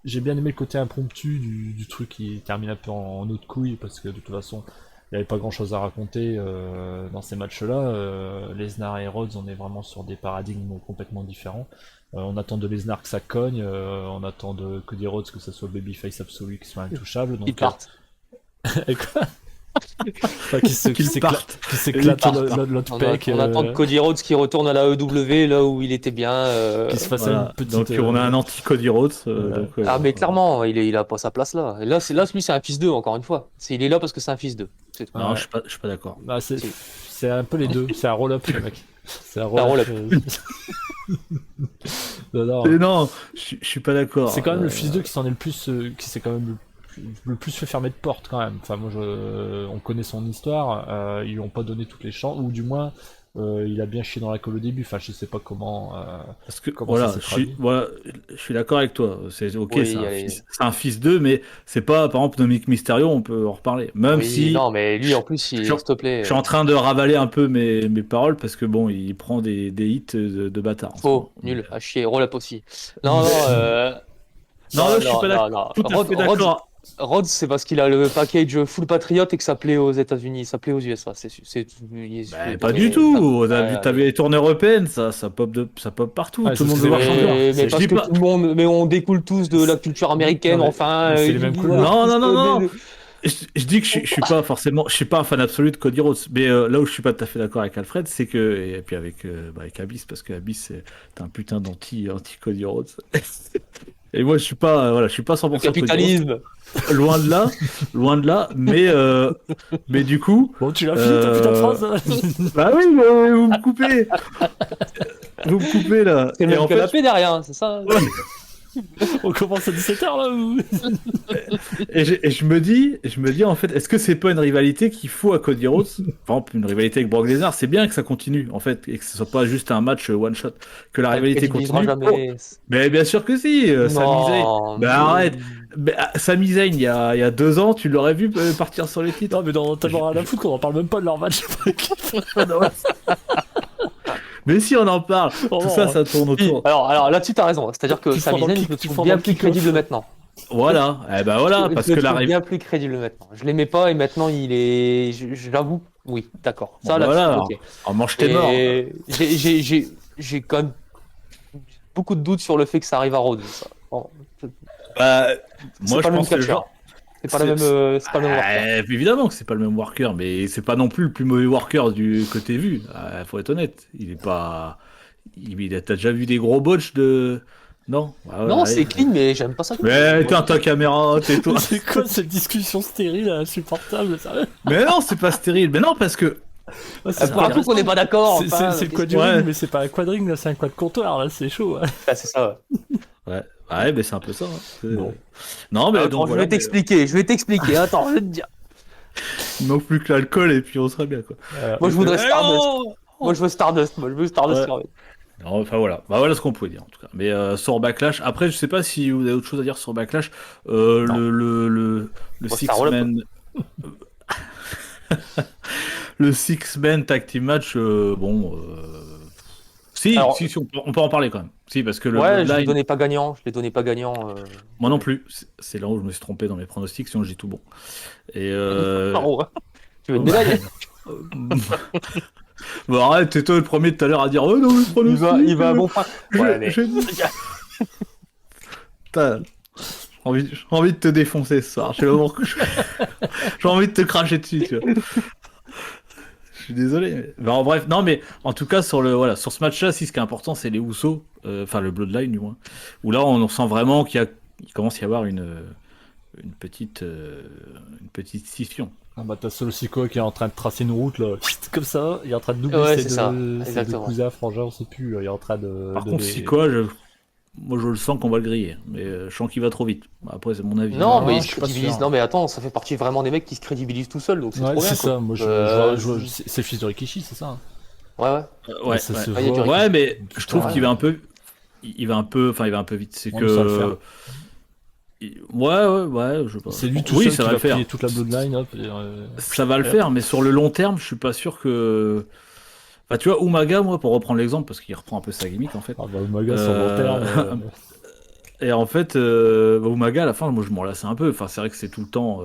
j'ai bien aimé le côté impromptu du truc qui termine un peu en eau de couille parce que de toute façon, il n'y avait pas grand-chose à raconter dans ces matchs-là. Lesnar et Rhodes, on est vraiment sur des paradigmes complètement différents. On attend de Lesnar que ça cogne, on attend de Cody Rhodes que ça soit babyface absolu, qu'il soit intouchable. Ils Donc, partent. quoi Enfin, qui Qu'ils partent. s'éclate Ils partent. l'autre pec, On attend de Cody Rhodes qui retourne à la EW là où il était bien. qui se fasse Voilà. une petite. Donc on a un anti-Cody Rhodes. Voilà. Donc, Ah mais clairement, il a pas sa place là. Et là, lui c'est un fils d'eux encore une fois. Il est là parce que c'est un fils d'eux. C'est tout. Non, Ouais. je suis pas d'accord. Bah, Si. c'est un peu les deux, c'est un roll-up le mec. C'est un un roll-up. roll-up. Non, non. Et non, je suis pas d'accord. C'est quand même le fils d'eux qui s'en est le plus, qui s'est quand même le plus fait fermer de porte quand même. Enfin moi on connaît son histoire, ils lui ont pas donné toutes les chances, ou du moins il a bien chié dans la colle au début. Enfin je sais pas comment. Parce que Comment ça voilà, s'est traduit. je suis d'accord avec toi. C'est ok, Oui, c'est un fils d'eux, mais c'est pas, par exemple, Dominique Mysterio, on peut en reparler. Même oui, si non mais lui en plus, je, s'il te plaît, je suis en train de ravaler un peu mes paroles parce que bon, il prend des hits de bâtard. En ce faux, moment. nul, à chier, roll-up aussi. Non, non, Non, là, je suis pas d'accord. non. Tout à fait d'accord. Rhodes, c'est parce qu'il a le package full patriote et que ça plaît aux États-Unis, ça plaît aux USA. Pas du tout. Ouais, T'as vu les tournées européennes, ça pop partout. Ouais, tout le monde c'est veut voir vrai. champion. mais Je parce dis que pas. tout le monde, mais on découle tous de la culture américaine, Non, mais enfin. c'est les mêmes couleurs. Non, non, non, non. Je dis que je suis pas forcément, je suis pas un fan absolu de Cody Rhodes, mais là où je suis pas tout à fait d'accord avec Alfred, c'est que, et puis avec Abyss, parce que Abyss, t'es un putain anti Cody Rhodes. Et moi, je suis pas, voilà, je suis pas 100% Le Cody Rhodes. capitalisme. Loin de là, mais du coup, Bon tu l'as fini ta putain de phrase. bah oui, mais vous me coupez là. C'est le Et même en fait, canapé derrière, c'est ça. On commence à 17h là ou... et je me dis en fait, est-ce que c'est pas une rivalité qu'il faut à Cody Rhodes? Par exemple, une rivalité avec Brock Lesnar, c'est bien que ça continue en fait, et que ce soit pas juste un match one shot, que la rivalité continue. Jamais. Mais bien sûr que si, Sami Zayn. Non, Bah arrête. Sami Zayn, il y a 2 ans, tu l'aurais vu partir sur les titres. Non mais dans tellement rien à foutre qu'on en parle même pas de leur match. Mais si on en parle, Oh, tout ça tourne autour. Alors là-dessus, t'as raison. C'est-à-dire que Tu Sami prends dans Zayn, le je le kick- tu trouve prends bien dans le plus kick-off. crédible maintenant. Voilà, eh ben voilà, parce Je que le la trouve rivalité. bien plus crédible maintenant. Je l'aimais pas et maintenant il est. J'avoue, oui, d'accord. Ça, Bon, là, voilà, ok. en mange tes morts. Et j'ai quand même beaucoup de doutes sur le fait que ça arrive à Rhodes. Ça. Bon, Bah, c'est moi, pas je le même pense que le catcheur. genre. C'est pas le même, c'est pas le même worker. Évidemment que c'est pas le même worker, mais c'est pas non plus le plus mauvais worker du côté vu. Faut être honnête. Il est pas. T'as déjà vu des gros botches de. Non. Ah ouais, Non, allez. c'est clean, mais j'aime pas ça. Mais éteins ta caméra, tais-toi. C'est quoi cette discussion stérile insupportable, sérieux? Mais non, c'est pas stérile. Mais non, parce que. C'est Pour un coup qu'on n'est pas d'accord. c'est le quadring, Ouais. mais c'est pas un quadring, là, c'est un quad comptoir, là, c'est chaud. Ouais. Ah, c'est ça. Ouais, ouais, mais c'est un peu ça. Hein. Bon. Non, mais Attends, donc je voilà. vais t'expliquer. Attends, je vais te dire. Il manque plus que l'alcool et puis on serait bien, quoi. Moi, je voudrais Eh Stardust. non Moi, je veux Stardust. Moi, je veux Stardust. Ouais. sur- Non, enfin voilà. Bah voilà ce qu'on pouvait dire en tout cas. Mais sur Backlash, après je sais pas si vous avez autre chose à dire sur Backlash. Non. Le Bon, six c'est un roll-up. man, le six man tag team match. Bon, si, Alors- si, on peut en parler quand même. Si, parce que le Ouais, je les Bloodline, donnais pas gagnants. Je les donnais pas gagnants. moi non Ouais. plus. C'est là où je me suis trompé dans mes pronostics, sinon j'ai tout bon. Et Oh, tu veux une bah, médaille? bon, arrête, c'est toi le premier tout à l'heure à dire oh non, mes Il pronostics, va à bon point. Ouais, mais. j'ai dit. Putain, j'ai envie de te défoncer ce soir. J'ai envie de te cracher dessus, tu vois. Je suis désolé. Bah, en bref, non, mais en tout cas, sur ce match-là, si ce qui est important, c'est les Usos, enfin le Bloodline du moins, où là, on sent vraiment qu'il commence à y avoir une une petite scission. Ah bah t'as Solo Sikoa qui est en train de tracer une route là, comme ça, il est en train de doubler Ouais, ses c'est ça. ses deux Exactement. cousins, frangins, on sait plus, il est en train Par de contre, Sikoa, moi, je le sens qu'on va le griller, mais je sens qu'il va trop vite. Après, c'est mon avis. Non, Non, mais il je se suis pas crédibilise. sûr. Non, mais attends, ça fait partie vraiment des mecs qui se crédibilisent tout seuls, donc c'est Ouais, trop bien, c'est quoi. ça, moi Euh, c'est le fils de Rikishi, c'est ça, hein. Ouais, ouais. Et Ouais, ça ouais. se Ah, il y a du voit. Ouais, Rikishi. mais je Putain, trouve qu'il va un peu, il va un peu vite. C'est ouais, mais ça va le faire. que, ouais, je sais pas. C'est lui tout Oui, seul ça qui va va le faire. plier toute la bloodline, hop, Ça va le et hop. faire, mais sur le long terme, je suis pas sûr que. Enfin, tu vois, Umaga, moi, pour reprendre l'exemple, parce qu'il reprend un peu sa gimmick en fait. Ah bah Umaga sur le long Euh, terme, Et en fait, Umaga, à la fin, moi, je m'en lassais un peu. Enfin, c'est vrai que c'est tout le temps.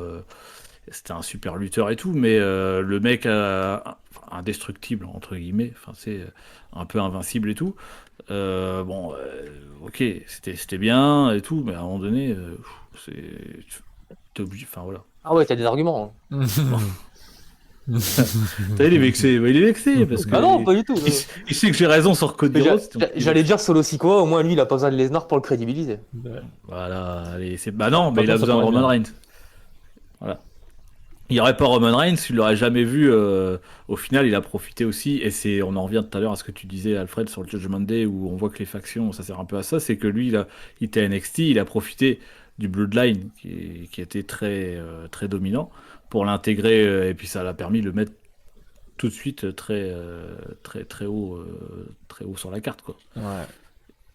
C'était un super lutteur et tout, mais le mec indestructible, entre guillemets. Enfin, c'est un peu invincible et tout. Bon, ok, c'était bien et tout, mais à un moment donné, c'est. T'es obligé. Enfin, voilà. Ah ouais, t'as des arguments, hein. T'as, il est vexé. Bah, il est vexé parce que. Ah non, pas du tout. Il sait que j'ai raison sur Cody Mais Rhodes. Donc il est J'allais vexé. dire Solo Sikoa, au moins lui, il a pas besoin de Lesnar pour le crédibiliser. Ouais. Voilà, allez, c'est. Bah non, mais il Maintenant a ça besoin de pourrait être Roman bien. Reigns. Voilà. Il n'y aurait pas Roman Reigns, il l'aurait jamais vu. Au final, il a profité aussi, et on en revient tout à l'heure à ce que tu disais, Alfred, sur le Judgment Day, où on voit que les factions, ça sert un peu à ça, c'est que lui, il était à NXT, il a profité du Bloodline, qui était très dominant, pour l'intégrer, et puis ça l'a permis de le mettre tout de suite très haut sur la carte, quoi. Ouais.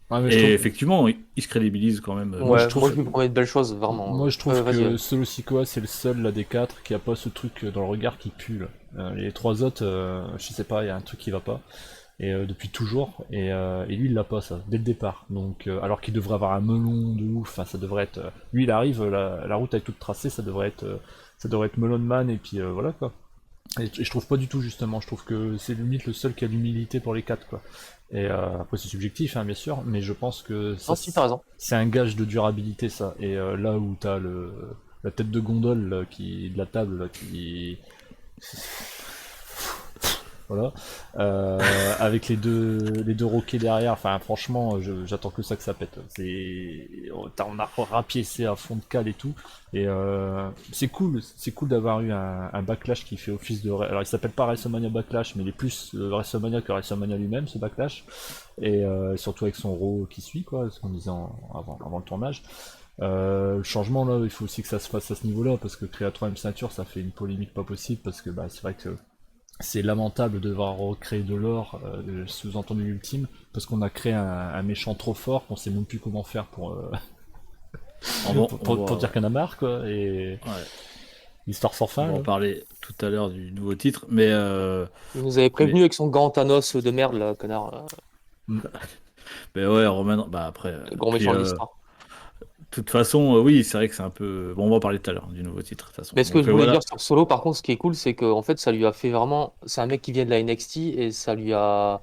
Ouais, mais je Et trouve, effectivement, il se crédibilise quand même. moi je Ouais, moi trouve, je lui promets de belles choses, vraiment. moi je trouve Vas-y, que vas-y. Solo Sikoa c'est le seul là des quatre qui a pas ce truc dans le regard qui pue là. Les trois autres, je sais pas, il y a un truc qui va pas. Et depuis toujours, et lui il l'a pas ça, dès le départ. Donc alors qu'il devrait avoir un melon de ouf, enfin ça devrait être. Lui il arrive, la route est toute tracée, ça devrait être Melon Man et puis voilà quoi. Et je trouve pas du tout justement, je trouve que c'est limite le seul qui a l'humilité pour les quatre quoi. Et après c'est subjectif hein, bien sûr, mais je pense que ça Non, si, t'as raison. c'est un gage de durabilité ça. Et là où t'as la tête de gondole là, de la table là, qui voilà, avec les deux roquets derrière, enfin franchement, j'attends que ça pète. On a rapiécé à fond de cale et tout, et c'est cool d'avoir eu un backlash qui fait office de. Alors il s'appelle pas WrestleMania Backlash, mais il est plus WrestleMania que WrestleMania lui-même, ce backlash, et surtout avec son Raw qui suit, quoi, ce qu'on disait avant le tournage. Le changement là, il faut aussi que ça se fasse à ce niveau-là, parce que créer la troisième ceinture, ça fait une polémique pas possible, parce que bah, c'est vrai que c'est lamentable de devoir recréer de l'or, sous-entendu l'ultime, parce qu'on a créé un méchant trop fort qu'on sait même plus comment faire pour dire qu'on a marre, quoi, et Ouais, l'histoire sans on fin, va en là. parler tout à l'heure du nouveau titre, mais. Il nous avait Mais prévenu avec son gant Thanos de merde, là, connard. Là. Mm. Ben ouais, Roman, bah après, Le grand puis méchant de l'histoire. de toute façon, oui, c'est vrai que c'est un peu. Bon, on va en parler tout à l'heure du nouveau titre, de toute façon. Mais ce que Donc je voulais voilà. dire sur Solo, par contre, ce qui est cool, c'est que en fait, ça lui a fait vraiment. C'est un mec qui vient de la NXT et ça lui a.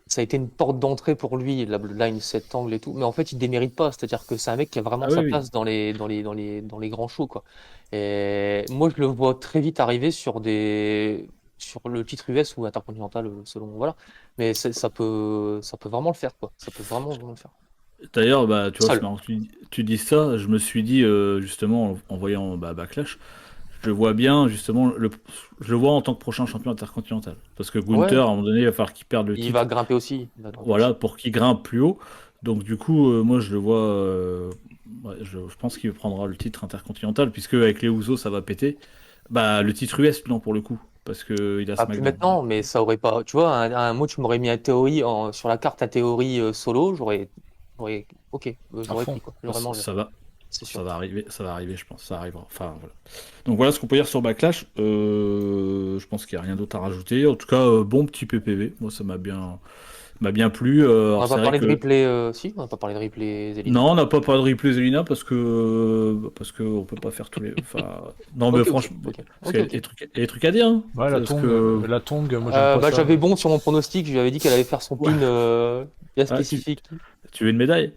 Ça a été une porte d'entrée pour lui, la Bloodline, cet angle et tout. Mais en fait, il démérite pas. C'est-à-dire que c'est un mec qui a Ah vraiment oui, sa oui. place dans les grands shows, quoi. Et moi, je le vois très vite arriver sur le titre US ou intercontinental, selon, voilà. Mais ça peut vraiment le faire, quoi. Ça peut vraiment le faire. D'ailleurs, bah, tu vois, c'est Seul. marrant que tu dis ça. Je me suis dit, justement, en voyant Backlash, je vois bien, justement, je le vois en tant que prochain champion intercontinental. Parce que Gunther, Ouais, à un moment donné, il va falloir qu'il perde le il va titre, grimper aussi. Il va grimper voilà, aussi. pour qu'il grimpe plus haut. Donc, du coup, moi, je le vois. Ouais, je pense qu'il prendra le titre intercontinental, puisque avec les Usos, ça va péter. Bah, le titre US, non, pour le coup, parce qu'il a Pas plus SmackDown. maintenant, mais ça aurait pas. Tu vois, un mot, tu m'aurais mis un théorie sur la carte à théorie solo, ok, À j'aurais fond. pris quoi. Bah, J'aurais mangé, c'est sûr. ça va arriver, je pense, ça arrivera. Enfin, voilà. Donc voilà ce qu'on peut dire sur Backlash. Je pense qu'il n'y a rien d'autre à rajouter. En tout cas, bon petit PPV. Moi, m'a bien plu. On Alors n'a c'est pas vrai parlé de que replay, si, on n'a pas parlé de replay Zelina. non, on n'a pas parlé de replay Zelina parce que on peut pas faire tous les. Enfin, non, mais Ok, ok, franchement, ok, parce qu'il ok, y a des ok. trucs, il y a des trucs à dire, hein. Ouais, Parce que la tongue, moi j'aime pas Bah, ça. j'avais bon sur mon pronostic, je lui avais dit qu'elle allait faire son ouais, pin bien ouais, spécifique. tu veux une médaille?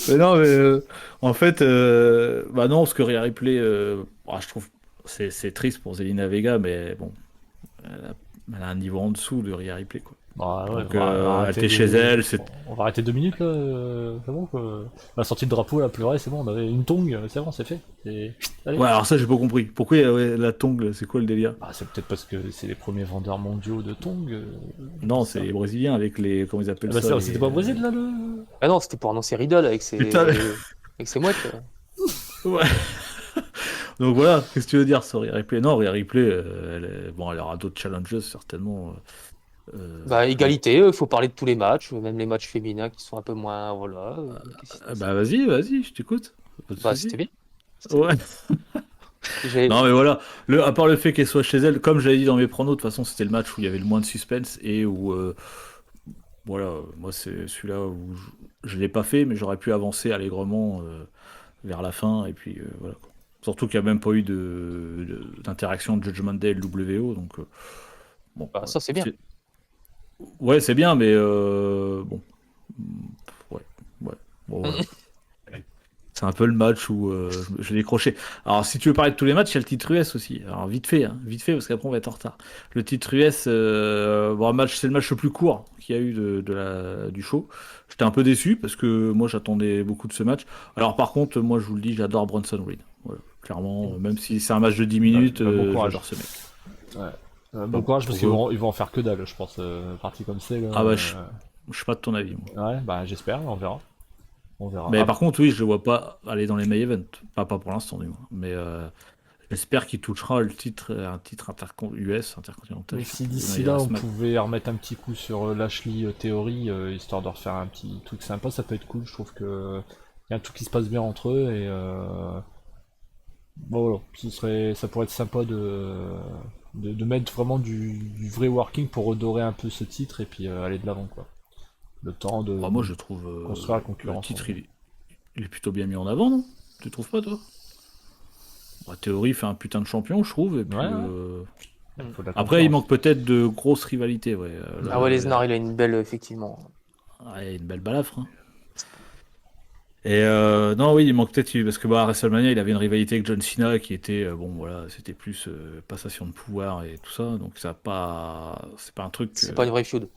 Mais non, mais en fait, bah non, parce que Rhea Ripley, je trouve c'est triste pour Zelina Vega, mais bon, elle a, elle a un niveau en dessous de Rhea Ripley, quoi. Bah ouais, Donc, on va elle arrêter était chez elle, c'est. on va arrêter 2 minutes là, c'est bon quoi. La sortie de drapeau, elle a pleuré, c'est bon, on avait une tongue, c'est bon, c'est fait. Allez. Ouais, alors ça, j'ai pas compris. Pourquoi ouais, la tongue, là, c'est quoi le délire? Bah, c'est peut-être parce que c'est les premiers vendeurs mondiaux de tongs. Non, c'est Ça. les Brésiliens avec les. Comment ils Ah appellent bah ça c'était pas au Brésil là le. Ah non, c'était pour annoncer Riddle Putain, mais- avec ses mouettes. ouais. Donc voilà, qu'est-ce que tu veux dire sur Rhea Ripley? Non, Rhea Ripley, bon, elle aura d'autres challenges, certainement. Bah, Mais égalité, il faut parler de tous les matchs, même les matchs féminins qui sont un peu moins. Voilà. Qu'est-ce qui se passe. bah vas-y, je t'écoute. Pas de Bah, c'était soucis. bien. C'était bien. Ouais. J'ai- Non mais voilà, à part le fait qu'elle soit chez elle, comme j'avais dit dans mes pronos, de toute façon c'était le match où il y avait le moins de suspense et où voilà, moi c'est celui-là où je l'ai pas fait, mais j'aurais pu avancer allègrement vers la fin et puis voilà, quoi. Surtout qu'il n'y a même pas eu d'interaction de Judgment Day et le WO, donc bon, Bah, voilà. ça, c'est bien. Ouais, c'est bien, mais bon, ouais, ouais, bon, voilà. C'est un peu le match où je l'ai décroché. Alors, si tu veux parler de tous les matchs, il y a le titre US aussi. Alors, vite fait, parce qu'après, on va être en retard. Le titre US, bon, c'est le match le plus court qu'il y a eu du show. J'étais un peu déçu parce que moi, j'attendais beaucoup de ce match. Alors, par contre, moi, je vous le dis, j'adore Bronson Reed. Voilà. Clairement, même si c'est un match de 10 minutes, Bon courage. j'adore ce mec. Ouais. Bon Bon, courage parce pour eux. ils vont en faire que dalle, je pense. Parti comme c'est là. Ah bah, je suis pas de ton avis, moi. Ouais, bah j'espère, on verra. On verra. Mais par contre, oui, je le vois pas aller dans les main events. Pas pour l'instant, du moins. Mais j'espère qu'il touchera un titre US intercontinental. Mais Je sais si plus, d'ici il y a là on Smack- pouvait remettre un petit coup sur Lashley Theory, histoire de refaire un petit truc sympa, ça peut être cool. Je trouve que y a un truc qui se passe bien entre eux et bon, voilà, ça pourrait être sympa de mettre vraiment du vrai working pour redorer un peu ce titre et puis aller de l'avant quoi. Le temps de Bah, moi, je trouve construire la le concurrence. titre, il est plutôt bien mis en avant, non? Tu trouves pas, toi? Bah, Théorie fait un putain de champion, je trouve. Et puis, Ouais, il faut de la après, il concurrence. manque peut-être de grosses rivalités. Ouais. Ah ouais, Lesnar, il a une belle, effectivement. Ouais, une belle balafre, hein. Et non, oui, il manque peut-être parce que à WrestleMania, il avait une rivalité avec John Cena qui était bon, voilà, c'était plus passation de pouvoir et tout ça, donc ça a pas, c'est pas un truc, C'est pas une vraie feud.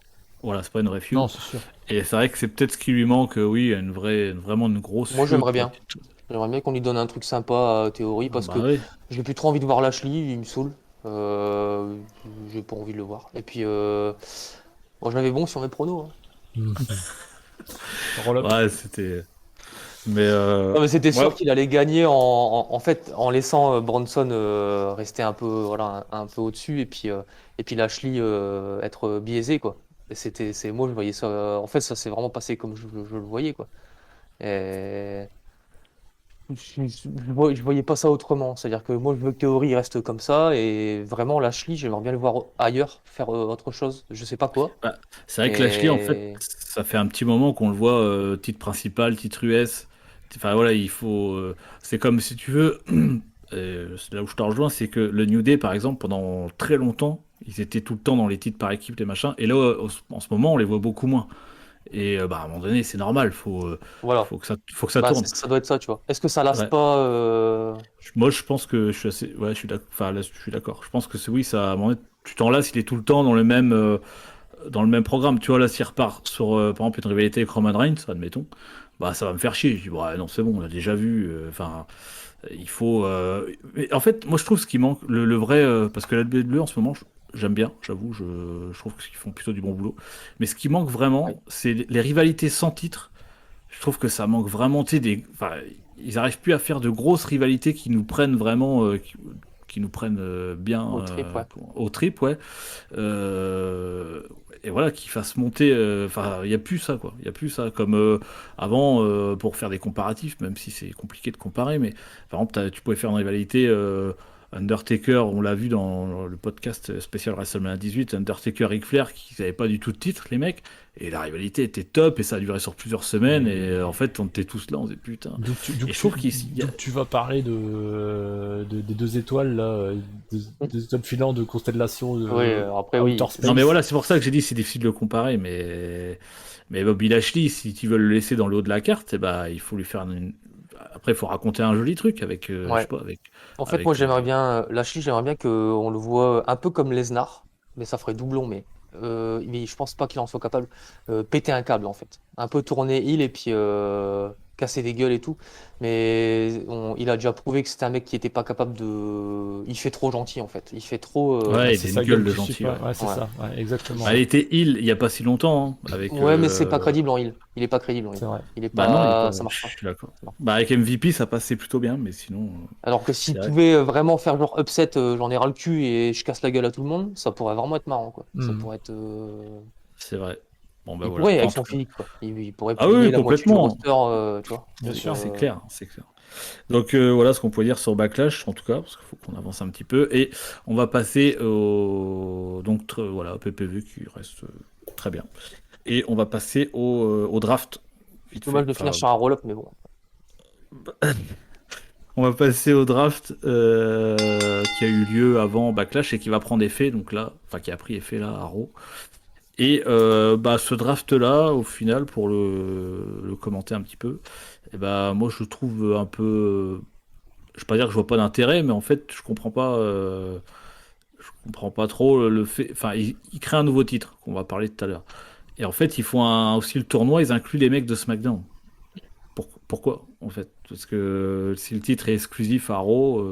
voilà, c'est pas une vraie feud. Non, c'est sûr. Et c'est vrai que c'est peut-être ce qui lui manque, oui, vraiment une grosse Moi, feud j'aimerais pour le bien. titre. J'aimerais bien qu'on lui donne un truc sympa à Théorie parce Bah que oui. j'ai plus trop envie de voir Lashley, il me saoule. Euh, j'ai pas envie de le voir. Et puis, moi, je l'avais bon sur mes pronos. Hein. Roll up. Ouais, c'était. Mais Non, mais c'était sûr ouais, qu'il allait gagner en fait en laissant Bronson rester un peu voilà un peu au-dessus et puis Lashley être biaisé quoi. Et c'est moi je voyais ça en fait ça s'est vraiment passé comme je le voyais quoi. Et je voyais pas ça autrement. C'est-à-dire que moi je veux que Theory reste comme ça et vraiment Lashley j'aimerais bien le voir ailleurs faire autre chose. Je sais pas quoi. bah, c'est vrai que Lashley, en fait, Et ça fait un petit moment qu'on le voit titre principal, titre US. Enfin voilà, il faut. C'est comme si tu veux. C'est là où je te rejoins, c'est que le New Day, par exemple, pendant très longtemps, ils étaient tout le temps dans les titres par équipe, les machins. Et là, en ce moment, on les voit beaucoup moins. Et bah, à un moment donné, c'est normal, voilà. faut que ça Bah, tourne. ça doit être ça tu vois. Est-ce que ça lasse Ouais. pas Moi, je pense que je suis assez. Ouais, je suis d'accord. Enfin, là, je suis d'accord. Je pense que c'est oui, ça. À un moment donné, tu t'en lasses, il est tout le temps dans le même programme. Tu vois, là, s'il repart sur, par exemple, une rivalité avec Roman Reigns, admettons, bah, ça va me faire chier. Je dis, ouais, non, c'est bon, on l'a déjà vu. Enfin, il faut. Mais en fait, moi, je trouve ce qui manque, le vrai. Parce que la WWE, en ce moment, j'aime bien, j'avoue, je trouve qu'ils font plutôt du bon boulot. Mais ce qui manque ouais. vraiment, c'est les rivalités sans titre. Je trouve que ça manque vraiment, tu sais, enfin, ils arrivent plus à faire de grosses rivalités qui nous prennent vraiment, qui nous prennent bien Au trip, ouais. au trip, ouais. Euh, et voilà, qui fassent monter. Enfin, il y a plus ça, quoi. Il y a plus ça. Comme avant, pour faire des comparatifs, même si c'est compliqué de comparer, mais par exemple, tu pouvais faire une rivalité. Undertaker, on l'a vu dans le podcast spécial WrestleMania 18, Undertaker, Ric Flair, qui n'avaient pas du tout de titre, les mecs, et la rivalité était top, et ça a duré sur plusieurs semaines, et en fait, on était tous là, on disait putain. Et je trouve tu vas parler des deux étoiles, là, des étoiles filantes de constellation de Oui, après, oui. Outer Space. Non, mais voilà, c'est pour ça que j'ai dit c'est difficile de le comparer, mais Bobby Lashley, si tu veux le laisser dans le haut de la carte, eh ben, il faut lui faire Après, il faut raconter un joli truc avec, je Ouais. sais pas, En fait, avec, moi, j'aimerais bien, Lashley, j'aimerais bien qu'on le voit un peu comme Lesnar, mais ça ferait doublon, mais je pense pas qu'il en soit capable. Péter un câble, en fait. Un peu tourner heel et puis casser des gueules et tout. Mais il a déjà prouvé que c'était un mec qui était pas capable de. Il fait trop gentil, en fait. Il fait trop. Ouais, il c'est a sa une gueule gueule de qui suit gentil. pas. Ouais. Ouais, c'est Ouais. ça, ouais, exactement. Elle était heel il y a pas si longtemps, hein, avec. Ouais, mais c'est pas crédible en heel. Il est pas crédible en heel. C'est vrai. Il est Bah non, il est pas. pas. Ça marche Je pas. suis d'accord. Non. Bah avec MVP, ça passait plutôt bien, mais sinon, Alors que c'est s'il vrai. pouvait vraiment faire genre upset, j'en ai ras le cul et je casse la gueule à tout le monde, ça pourrait vraiment être marrant, quoi. Ça Mhm. pourrait être. C'est vrai. Bon bah Il voilà. pourrait, Enfin, avec en tout son cas. physique, quoi. Il pourrait Ah oui, plier oui, la moitié du complètement. roster, tu vois. Bien Donc, sûr. C'est clair, c'est clair. Donc voilà ce qu'on peut dire sur Backlash, en tout cas, parce qu'il faut qu'on avance un petit peu. Et on va passer voilà, au PPV qui reste très bien. Et on va passer au draft. Vite fait. dommage de finir Enfin, sur un roll-up, mais bon. on va passer au draft qui a eu lieu avant Backlash et qui va prendre effet, donc là, enfin qui a pris effet là à Raw. Et bah, ce draft-là, au final, pour le commenter un petit peu, et bah, moi je le trouve un peu. Je vais pas dire que je vois pas d'intérêt, mais en fait, je comprends pas trop le fait. Enfin, ils créent un nouveau titre qu'on va parler tout à l'heure. Et en fait, ils font aussi le tournoi, ils incluent les mecs de SmackDown. Pourquoi, en fait? Parce que si le titre est exclusif à Raw,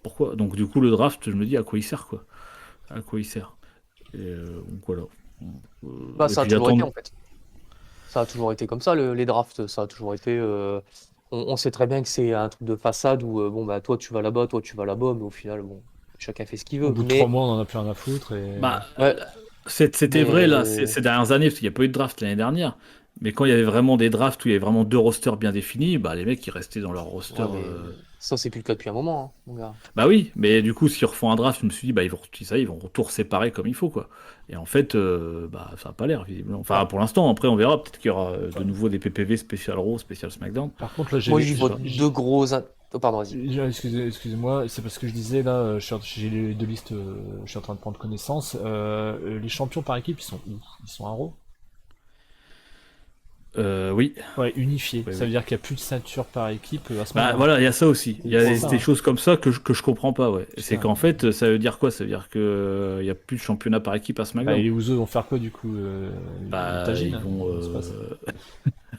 pourquoi? Donc, du coup, le draft, je me dis à quoi il sert, quoi? À quoi il sert? Et donc, voilà. Bah, Et ça a puis toujours été, j'attends. en fait. Ça a toujours été comme ça, les drafts. Ça a toujours été. On sait très bien que c'est un truc de façade où, bon, bah, toi, tu vas là-bas, toi, tu vas là-bas, mais au final, bon, chacun fait ce qu'il Au veut. bout de 3 mois, on en a plus rien à foutre. Et... Bah, Ouais, c'était vrai là, mais. ces dernières années, parce qu'il n'y a pas eu de draft l'année dernière. Mais quand il y avait vraiment des drafts où il y avait vraiment deux rosters bien définis, bah les mecs ils restaient dans leur roster. Ouais, mais ça, c'est plus le cas depuis un moment, hein, mon gars. Bah oui, mais du coup, s'ils refont un draft, je me suis dit, bah ils vont tout séparer comme il faut, quoi. Et en fait, bah ça n'a pas l'air, visiblement. Enfin, pour l'instant, après on verra, peut-être qu'il y aura de nouveau des PPV spécial Raw, spécial SmackDown. Par contre, là, Moi, j'y vois deux gros. Oh, pardon, vas-y. Excusez-moi, c'est parce que je disais là, j'ai les deux listes, je suis en train de prendre connaissance. Les champions par équipe, ils sont où? Ils sont à Raw? Oui. Ouais, unifiés. Oui, Ça oui. veut dire qu'il n'y a plus de ceinture par équipe à ce Bah moment-là. voilà, il y a ça aussi. Il y a C'est des, ça, des hein. choses comme ça que je comprends pas, ouais. C'est Putain. qu'en fait, ça veut dire quoi? Ça veut dire que il y a plus de championnat par équipe à Bah, SmackDown. et les Usos vont faire quoi du coup? Bah, Tagine, ils hein, vont. comment ça se passe?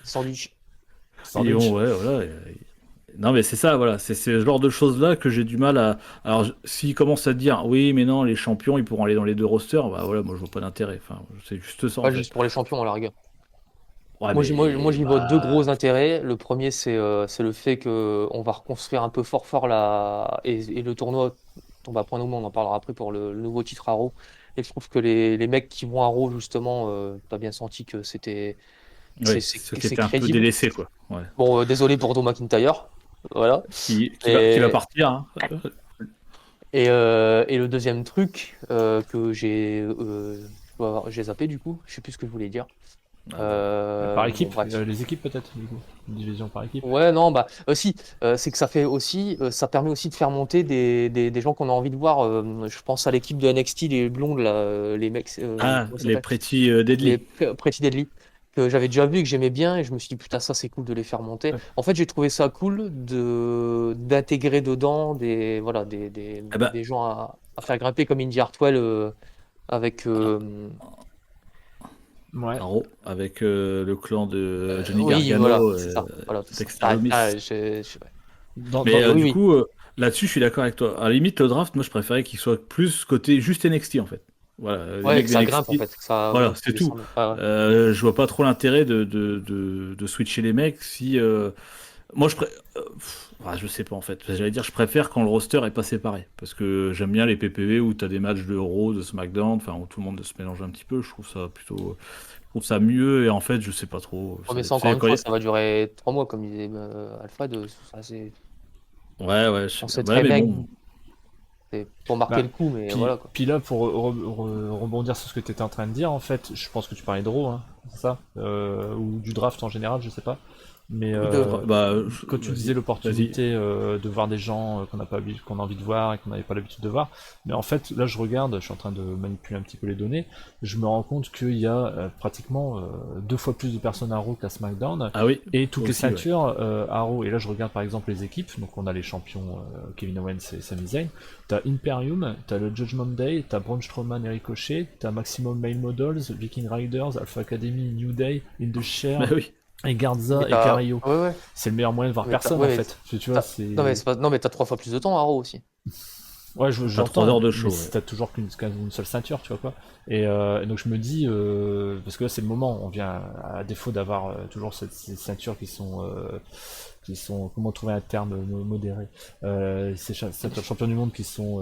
Sandwich. Sandwich. Ouais, voilà. Non, mais c'est ça, voilà. C'est ce genre de choses-là que j'ai du mal à. Alors, s'ils commencent à te dire, oui, mais non, les champions, ils pourront aller dans les deux rosters, bah voilà, moi, je vois pas d'intérêt. Enfin, c'est juste ça, en Pas fait. juste pour les champions, à la rigueur. Ouais, Moi, mais. j'y vois deux Bah. gros intérêts. Le premier, c'est le fait qu'on va reconstruire un peu fort et le tournoi, on va prendre au moment, on en parlera après pour le nouveau titre à Raw. Et je trouve que les mecs qui vont à Raw, justement, t'as bien senti que Oui, ce qui c'est était un peu crédible. délaissé, quoi. Ouais. Bon, désolé pour Drew McIntyre. Voilà. Qui va Et, partir, hein. et le deuxième truc que j'ai zappé du coup, je sais plus ce que je voulais dire. Par Bon, équipe, bref. les équipes peut-être, du coup. Une division par équipe. Ouais, non, bah aussi, c'est que ça fait aussi, ça permet aussi de faire monter des gens qu'on a envie de voir. Je pense à l'équipe de NXT, les blondes là, les mecs, Ah, comment ça les s'appelle? Pretty Les Deadly. Pretty Deadly, que j'avais déjà vu et que j'aimais bien, et je me suis dit putain ça c'est cool de les faire monter. Ouais. En fait, j'ai trouvé ça cool d'intégrer dedans Ah bah, des gens à faire grimper comme Indy Hartwell avec Ouais. Raw, avec le clan de Johnny oui voilà Gargano, c'est ça voilà tout ça. Dexter Lumis. Ouais. Mais Oui du oui coup, là-dessus, je suis d'accord avec toi. À la limite, le draft, moi, je préférais qu'il soit plus côté juste NXT, en fait. Voilà, les ouais mecs que de ça grimpe en NXT. fait que ça Voilà, monte, ça c'est tout. descend. Ouais, ouais. Je vois pas trop l'intérêt de switcher les mecs si. Moi, je sais pas, en fait. J'allais dire, je préfère quand le roster est pas séparé. Parce que j'aime bien les PPV où t'as des matchs de Raw, de SmackDown, enfin, où tout le monde se mélange un petit peu. Je trouve ça mieux. Et en fait, je sais pas trop. Ouais, mais Tu ça, encore sais, une fois, ça va durer 3 mois, comme disait Alfred. Ça, c'est... Ouais, On sait ouais, très mais bien que bon. c'est pour marquer Bah, le coup, mais puis, voilà quoi. puis là, pour rebondir sur ce que tu étais en train de dire, en fait, je pense que tu parlais de Raw, hein, c'est ça? Ou du draft en général, je sais pas. Mais De... Bah, quand tu disais vas-y. l'opportunité de voir des gens qu'on a envie de voir et qu'on n'avait pas l'habitude de voir, mais en fait, là, je regarde, je suis en train de manipuler un petit peu les données, je me rends compte qu'il y a pratiquement 2 fois plus de personnes à Raw qu'à SmackDown, Ah oui, et toutes les aussi, ouais. ceintures à Raw. Et là, je regarde par exemple les équipes, donc on a les champions Kevin Owens et Sami Zayn. T'as Imperium, t'as le Judgment Day, t'as Braun Strowman et Ricochet, t'as Maximum Male Models, Viking Riders, Alpha Academy, New Day, In The Bah Share, oui. et Mais Garza et t'as... Carrillo. Ouais, ouais. C'est le meilleur moyen de voir Mais personne en ouais, fait. Tu vois, non, mais c'est. non, mais t'as 3 fois plus de temps à Raw aussi. Ouais, T'as 3 heures j'entends, de mais show, si ouais. t'as toujours qu'une seule ceinture, tu vois quoi. Et donc je me dis, parce que là c'est le moment, on vient, à défaut d'avoir toujours ces ceintures comment trouver un terme modéré, ces ceintures champions du monde qui sont,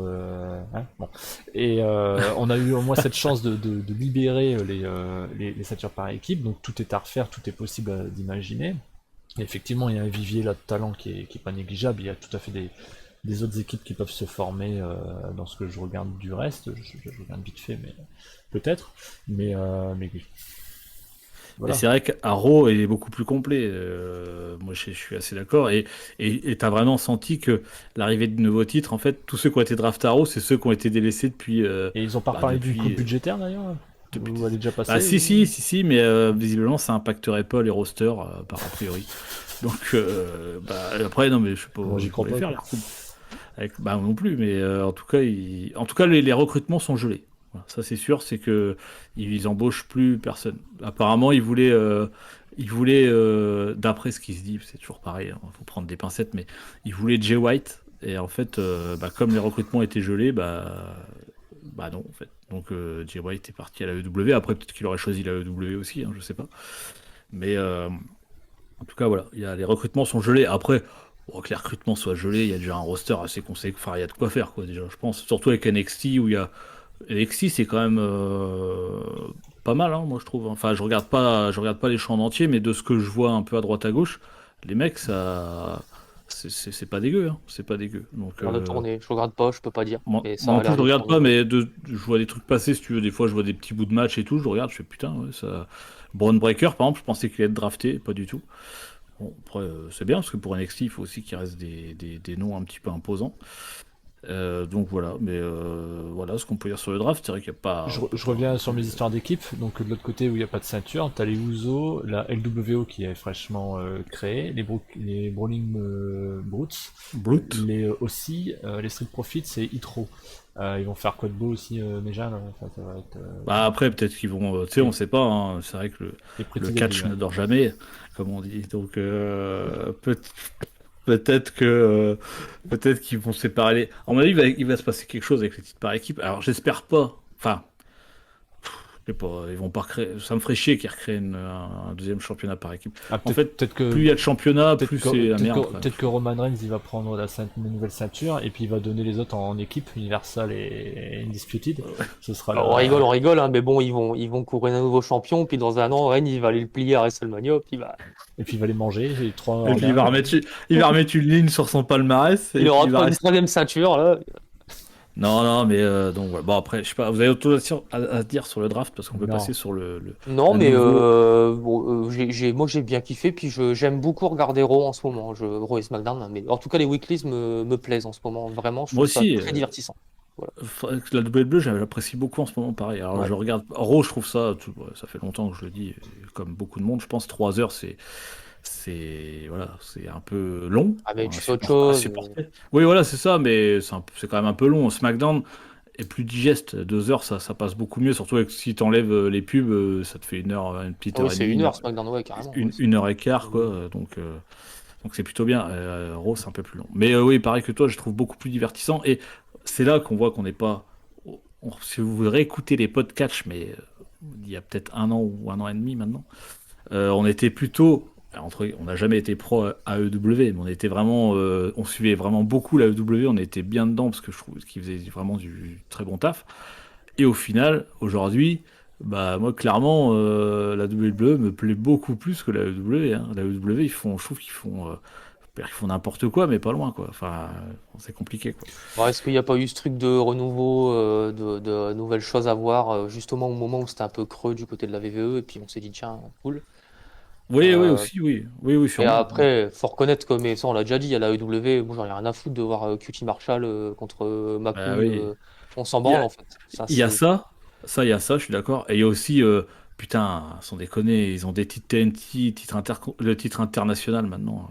hein, bon. Et on a eu au moins cette chance de libérer les ceintures par équipe, donc tout est à refaire, tout est possible d'imaginer. Et effectivement, il y a un vivier là de talent qui est pas négligeable. Il y a tout à fait des autres équipes qui peuvent se former dans ce que je regarde du reste. Je regarde vite fait, mais peut-être. Mais oui. Mais Voilà. c'est vrai qu'à Raw, il est beaucoup plus complet. Moi, je suis assez d'accord. Et t'as vraiment senti que l'arrivée de nouveaux titres, en fait, tous ceux qui ont été draftés à Raw, c'est ceux qui ont été délaissés depuis, Et ils ont pas bah, reparlé d'une coupe depuis, budgétaire d'ailleurs? depuis. Ou elle est déjà Bah, passée si, ou... si, si, si, mais visiblement, ça impacterait pas les rosters, par a priori. Donc, bah, après, non, mais je sais pas, Moi j'y ils crois pourraient pas faire quoi. les recoupes. Bah, non plus, mais en tout cas, les recrutements sont gelés. Voilà, ça, c'est sûr, c'est que ils embauchent plus personne. Apparemment, d'après ce qui se dit, c'est toujours pareil, il faut prendre des pincettes, mais ils voulaient Jay White. Et en fait, bah, comme les recrutements étaient gelés, bah non, en fait. Donc, Jay White est parti à la EW. Après, peut-être qu'il aurait choisi la EW aussi, hein, je sais pas. Mais en tout cas, voilà, les recrutements sont gelés. Après, bon, que les recrutements soient gelés, il y a déjà un roster assez conséquent. Enfin, il y a de quoi faire, quoi, déjà, je pense. Surtout avec NXT, où il y a. NXT, c'est quand même pas mal, hein, moi, je trouve. Enfin, je regarde pas les shows en entier, mais de ce que je vois un peu à droite à gauche, les mecs, ça. C'est pas dégueu, hein. C'est pas dégueu. Donc, Ça a l'air de tourner. Je regarde pas, je peux pas dire. moi, Mais moi, ça en a plus, l'air je de regarde tourner. pas, mais je vois des trucs passer, si tu veux. Des fois, je vois des petits bouts de match et tout. Je regarde, je fais putain, ouais, ça. Braun Breaker, par exemple, je pensais qu'il allait être drafté, pas du tout. Bon, après, c'est bien, parce que pour NXT, il faut aussi qu'il reste des noms un petit peu imposants. Donc voilà, mais voilà ce qu'on peut dire sur le draft. C'est vrai qu'il n'y a pas. On peut Je pas non reviens sur mes plus. histoires d'équipe. Donc de l'autre côté où il n'y a pas de ceinture, t'as les Usos, la LWO qui est fraîchement créée, les Brawling Brutes, Brute. mais aussi les Street Profits et Hitro. Ils vont faire quoi de beau aussi, Meja là. Enfin, ça va être Bah après, peut-être qu'ils vont. Tu sais, les, on sait pas, hein. C'est vrai que les le Pretty Deadly, catch ouais. n'adore jamais, comme on dit. Donc peut-être que peut-être qu'ils vont séparer les. À mon avis, il va se passer quelque chose avec les titres par équipe. Alors j'espère pas. Enfin, je sais pas, ils vont pas recréer. Ça me ferait chier qu'ils recréent un deuxième championnat par équipe. Ah, En fait, peut-être que plus il y a de championnats, peut-être plus que c'est la peut-être merde, que, quand même. peut-être que Roman Reigns il va prendre une nouvelle ceinture et puis il va donner les autres en équipe, Universal et Undisputed. Ce sera Alors, la. on rigole, hein, mais bon, ils vont courir un nouveau champion, puis dans un an, Reigns, il va aller le plier à WrestleMania, puis bah, Et puis il va les manger, les trois Et en puis un. il va remettre une ligne sur son palmarès il et puis aura il va une rester. troisième ceinture, là. Non, non, mais donc voilà. Bon après, je sais pas. Vous avez autre chose à dire sur le draft parce qu'on peut Non. passer sur Non, à mais nouveau. bon, moi j'ai bien kiffé, puis j'aime beaucoup regarder Raw en ce moment, Raw et SmackDown, hein, mais en tout cas les weeklies me plaisent en ce moment, vraiment, je Moi trouve ça aussi, très divertissant. Voilà. la WWE, j'apprécie beaucoup en ce moment. Pareil. Alors Ouais. je regarde Raw, je trouve ça. Ouais, ça fait longtemps que je le dis, et comme beaucoup de monde, je pense 3 heures, c'est voilà, c'est un peu long Ah, mais à tu fais autre à chose. supporter. Oui, voilà, c'est ça, mais c'est quand même un peu long. SmackDown est plus digeste. 2 heures, ça passe beaucoup mieux. Surtout si t'enlèves les pubs, ça te fait une petite Ah oui, heure et c'est demie, une heure SmackDown, ouais, carrément. Ouais, une heure et quart, quoi. Donc c'est plutôt bien. Raw, c'est un peu plus long. Mais oui, pareil que toi, je trouve beaucoup plus divertissant. Et c'est là qu'on voit qu'on n'est pas. Si vous réécoutez les podcasts, mais il y a peut-être 1 an ou 1 an et demi maintenant, on était plutôt. On n'a jamais été pro AEW, mais on était vraiment, on suivait vraiment beaucoup la AEW, on était bien dedans parce que je trouve qu'ils faisaient vraiment du très bon taf. Et au final, aujourd'hui, bah moi clairement, la WWE me plaît beaucoup plus que la AEW, hein. La AEW, je trouve qu'ils font ils font n'importe quoi, mais pas loin, quoi. Enfin, c'est compliqué, quoi. Ouais, est-ce qu'il n'y a pas eu ce truc de renouveau, de nouvelles choses à voir, justement au moment où c'était un peu creux du côté de la VVE, et puis on s'est dit, tiens, cool. Oui, oui, Euh, aussi, oui. Oui, oui, et sûrement. après, faut reconnaître que, mais ça on l'a déjà dit, à la EW, moi j'en ai rien à foutre de voir QT Marshall contre Bah Makui, oui. on s'en Il y branle a, en fait. Ça, il y a c'est... il y a ça, je suis d'accord. Et il y a aussi, putain, sans déconner, ils ont des titres TNT, le titre international maintenant,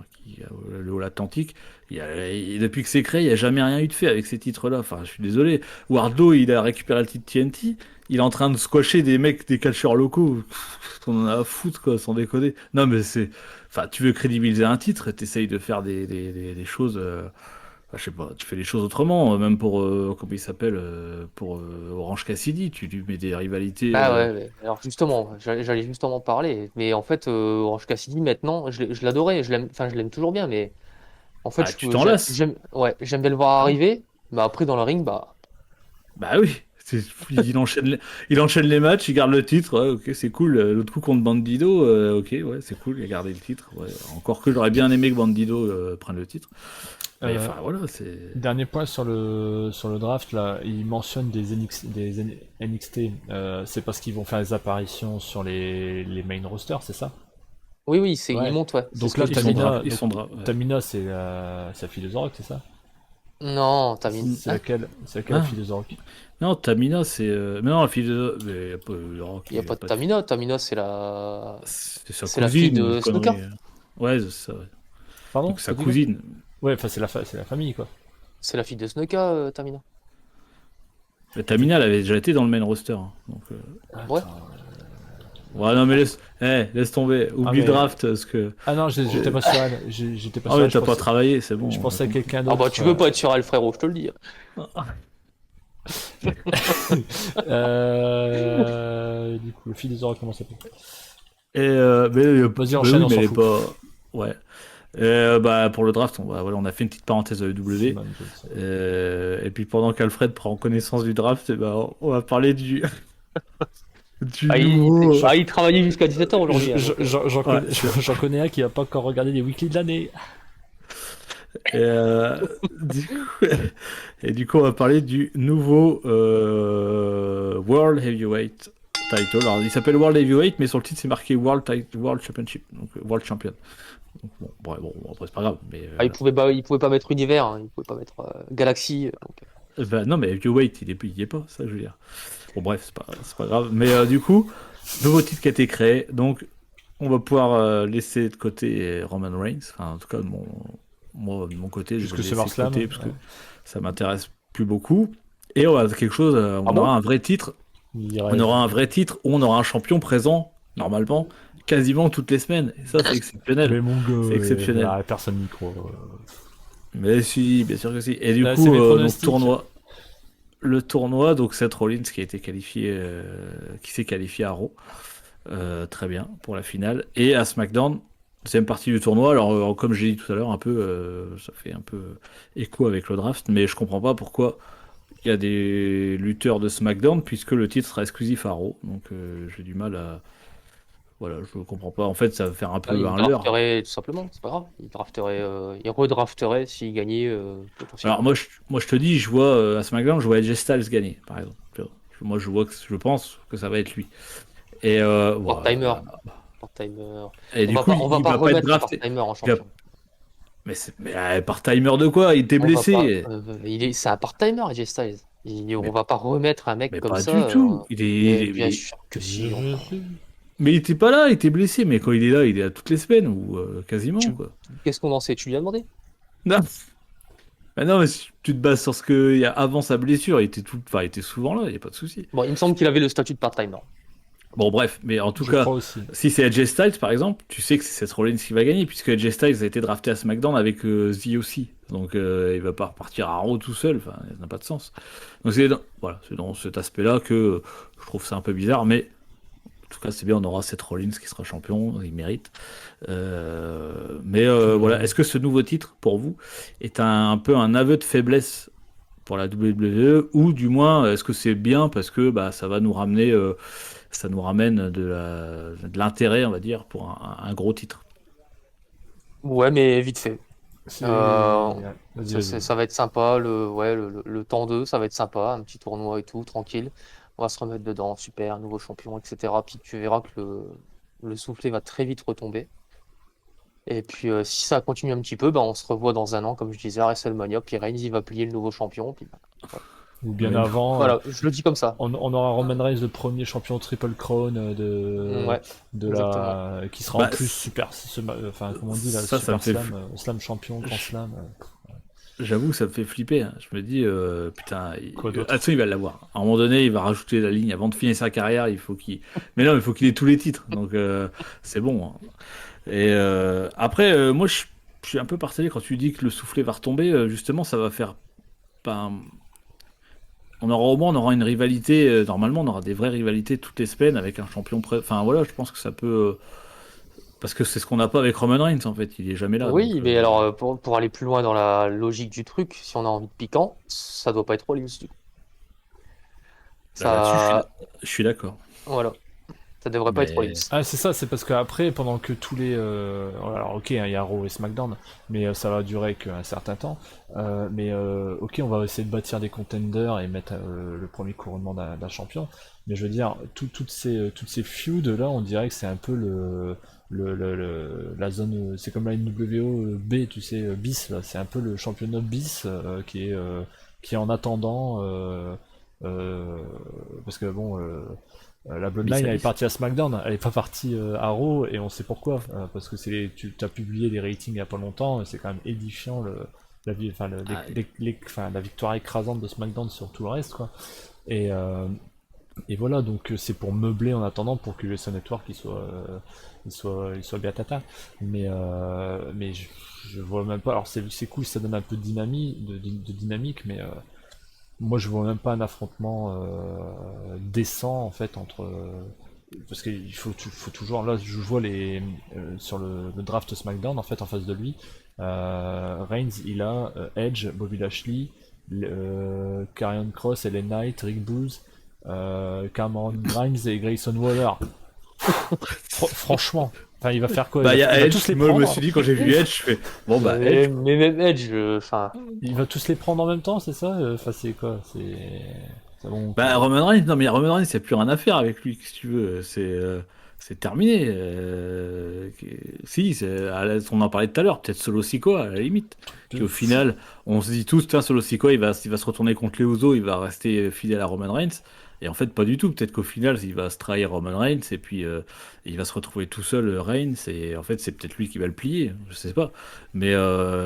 le All-Atlantique. Depuis que c'est créé, il n'y a jamais rien eu de fait avec ces titres-là. Enfin, je suis désolé. Wardlow, il a récupéré le titre TNT. Il est en train de squasher des mecs, des catcheurs locaux. On en a à foutre, quoi, sans déconner. Non, mais c'est. Enfin, tu veux crédibiliser un titre, t'essayes de faire des choses. Je sais pas, tu fais les choses autrement, même pour, comment il s'appelle, pour Orange Cassidy, tu lui mets des rivalités. Bah ouais, ouais. Alors justement, j'allais justement parler, mais en fait, Orange Cassidy maintenant, je l'adorais, je l'aime, enfin je l'aime toujours bien, mais en fait, Ah, tu t'en lasses. ouais, j'aime bien le voir Ah, arriver, mais après dans le ring, bah bah oui, il enchaîne les matchs, il garde le titre, ouais, ok, c'est cool. L'autre coup contre Bandido, ok, ouais, c'est cool, il a gardé le titre. Ouais. Encore que j'aurais bien aimé que Bandido prenne le titre. Mais Euh, enfin, voilà, c'est. Dernier point sur le draft, là, il mentionne des NXT. C'est parce qu'ils vont faire des apparitions sur les main rosters, c'est ça? oui, oui, il Ouais. monte, ouais, c'est ce Donc que là, je disais. Ils sont ouais. Tamina, c'est la fille de Zorok, c'est ça? Non, t'as mis, C'est hein? laquelle? C'est laquelle la Ah, fille de Zorok? non, Tamina, c'est. Mais non, la fille de. Mais y a pas, Il y a pas de Tamina, Tamina c'est sa c'est la fille cousine ou une de connerie. Snuka, Ouais, c'est ça, ouais. Pardon? Donc sa T'as dit quoi? cousine. Ouais, enfin, c'est la famille, quoi. c'est la fille de Snuka, Tamina. Tamina, elle avait déjà été dans le main roster, hein. Donc, Ouais. Attends. ouais, non, mais laisse tomber. Ah, Oublie le mais. draft, parce que. Ah non, j'étais j'ai- pas sur elle. J'étais pas Ah, sur mais elle, t'as pas travaillé, c'est bon, je on a pensais à compris. quelqu'un Ah bah d'autre. tu veux pas être sur elle, frérot, je te le dis. Du coup, le fille des Zorok, comment ça s'appelle? Mais Vas-y, oui, enchaîne, on mais s'en elle est fout. pas. Ouais. Bah, pour le draft, voilà, on a fait une petite parenthèse de W. Simon Johnson. Et puis pendant qu'Alfred prend connaissance du draft, on va parler du Ah, nouveau. il travaillait jusqu'à 17h aujourd'hui, hein, donc, Ouais, J'en connais un qui a pas encore regardé les weekly de l'année. Et, du coup, et du coup, on va parler du nouveau World Heavyweight Title. Alors, il s'appelle World Heavyweight, mais sur le titre, c'est marqué World Championship, donc World Champion. Donc, bon, après, c'est pas grave. Mais, il pouvait pas mettre univers, hein, il pouvait pas mettre Galaxy. Donc, bah, non, mais Heavyweight, il y est pas, ça, je veux dire. Bon, bref, c'est pas grave. Mais du coup, nouveau titre qui a été créé. Donc, on va pouvoir laisser de côté Roman Reigns. Enfin, en tout cas, moi, de mon côté, je vais Puisque le c'est laisser de SummerSlam. côté parce que Ouais. ça m'intéresse plus beaucoup. Et on a quelque chose, ah on bon? aura un vrai titre. Il On irait. aura un vrai titre où on aura un champion présent, normalement, quasiment toutes les semaines. Et ça, c'est exceptionnel. Mais mon C'est gars, exceptionnel. personne micro. Mais si, bien sûr que si. Et du Là, c'est coup, mes donc pronostics. tournoi. Le tournoi, donc Seth Rollins qui a été qualifié, qui s'est qualifié à Raw. Très bien pour la finale. Et à SmackDown, deuxième partie du tournoi. Alors, comme j'ai dit tout à l'heure, un peu, ça fait un peu écho avec le draft, mais je comprends pas pourquoi il y a des lutteurs de SmackDown puisque le titre sera exclusif à Raw. Donc, j'ai du mal à. Voilà, je comprends pas. En fait, ça va faire un Ah, peu il un leurre. drafterait tout simplement, c'est pas grave. Il redrafterait s'il gagnait Alors, potentiellement. moi, je te dis, je vois à SmackDown, je vois AJ Styles gagner, par exemple. Tu vois. Moi, je pense que ça va être lui. Et, Part-timer, voilà. part-timer. Et du coup, On va il pas va pas être remettre un drafté. part-timer en Il va- champion. par timer de quoi? Il était On va pas. blessé. C'est un part-timer, AJ Styles. On Mais, va pas remettre un mec mais comme pas ça. du tout. Mais bien sûr que si. Mais il était pas là, il était blessé. Mais quand il est là toutes les semaines ou quasiment Tu- quoi. Qu'est-ce qu'on en sait? Tu lui as demandé? Non. Ah non, mais si tu te bases sur ce qu'il y a avant sa blessure, il était souvent là, il n'y a pas de souci. Bon, il me semble qu'il avait le statut de part-timer. Bon, bref, mais en tout Je cas, crois aussi. si c'est AJ Styles par exemple, tu sais que c'est Seth Rollins qui va gagner, puisque AJ Styles a été drafté à SmackDown avec The OC. Donc il va pas repartir à Raw tout seul, enfin, ça n'a pas de sens. Donc c'est dans cet aspect-là que je trouve ça un peu bizarre, mais en tout cas c'est bien, on aura Seth Rollins qui sera champion, il mérite. Mais voilà, est-ce que ce nouveau titre pour vous est un peu un aveu de faiblesse pour la WWE, ou du moins est-ce que c'est bien parce que bah, ça va nous ramener, ça nous ramène de l'intérêt, on va dire, pour un gros titre. Ouais, mais vite fait. Euh, Vas-y, ça, vas-y. ça va être sympa, le temps 2, ça va être sympa, un petit tournoi et tout, tranquille. On va se remettre dedans, super, nouveau champion, etc. Puis tu verras que le soufflet va très vite retomber. Et puis si ça continue un petit peu, bah, on se revoit dans un an, comme je disais, à WrestleMania. Puis Reigns, il va plier le nouveau champion. Puis, bah, voilà. Ou bien Ouais, avant, Voilà, je le dis comme ça. on aura Roman Reigns, le premier champion Triple Crown Ouais, exactement. qui sera en bah, plus super, enfin, comment on dit là, ça me Super fait. Slam, Slam champion, Grand Slam. J'avoue, ça me fait flipper, hein. Je me dis, putain, Quoi d'autre? Atsu, il va l'avoir. À un moment donné, il va rajouter la ligne avant de finir sa carrière. Il faut qu'il. Mais non, il faut qu'il ait tous les titres. Donc, c'est bon, hein. Et après, moi, je suis un peu partagé quand tu dis que le soufflet va retomber. Justement, ça va faire. Ben, on aura au moins, on aura une rivalité. Normalement, on aura des vraies rivalités toutes les semaines avec un champion. Enfin, voilà, je pense que ça peut. Parce que c'est ce qu'on n'a pas avec Roman Reigns, en fait. Il est jamais là. Donc, Oui, mais alors pour aller plus loin dans la logique du truc, si on a envie de piquant, ça doit pas être Rollins du coup. là-dessus, Ça, je suis d'accord. voilà, ça devrait pas être Rollins. Mais. Ah, c'est ça, c'est parce qu'après, pendant que tous les. Alors, ok, hein, il y a Raw et SmackDown, mais ça va durer qu'un certain temps. Ok, on va essayer de bâtir des contenders et mettre le premier couronnement d'un champion. Mais je veux dire, toutes ces feuds là, on dirait que c'est un peu la zone. C'est comme la NWO B, tu sais, bis, là. C'est un peu le championnat bis qui est en attendant. Euh, Parce que bon. La Bis Bloodline à elle est bis. partie à SmackDown, elle est pas partie à Raw et on sait pourquoi. Parce que tu as publié les ratings il y a pas longtemps, et c'est quand même édifiant enfin, Ah, enfin, la victoire écrasante de SmackDown sur tout le reste quoi. Et, euh, et voilà donc c'est pour meubler en attendant pour que USA Network il soit bien tata. Mais je vois même pas. Alors c'est cool, ça donne un peu de dynamique, de dynamique, mais moi, je vois même pas un affrontement décent en fait entre. Parce qu'il faut toujours. Là, je vois sur le draft SmackDown en fait en face de lui. Reigns, il a Edge, Bobby Lashley, Karrion Cross, Ellen Knight, Rick Booz, Cameron Grimes et Grayson Waller. Franchement, enfin, il va faire quoi? bah, il y a Il va Edge. tous les Moi, je me prendre. suis dit, quand j'ai vu Edge, je fais, bon, bah, Edge. Mais même Edge, enfin, Il va tous les prendre en même temps, c'est ça? Enfin, c'est quoi? C'est bon. Bah, Roman Reigns, non, mais Roman Reigns, il n'y a plus rien à faire avec lui, si tu veux. C'est terminé. Si, on en parlait tout à l'heure, peut-être Solo Sikoa, à la limite. Qui, au final, on se dit tous, tiens, Solo Sikoa, il va se retourner contre les Usos, il va rester fidèle à Roman Reigns. Et en fait, pas du tout. Peut-être qu'au final, il va se trahir Roman Reigns, et puis il va se retrouver tout seul, Reigns, et en fait, c'est peut-être lui qui va le plier, je sais pas. Mais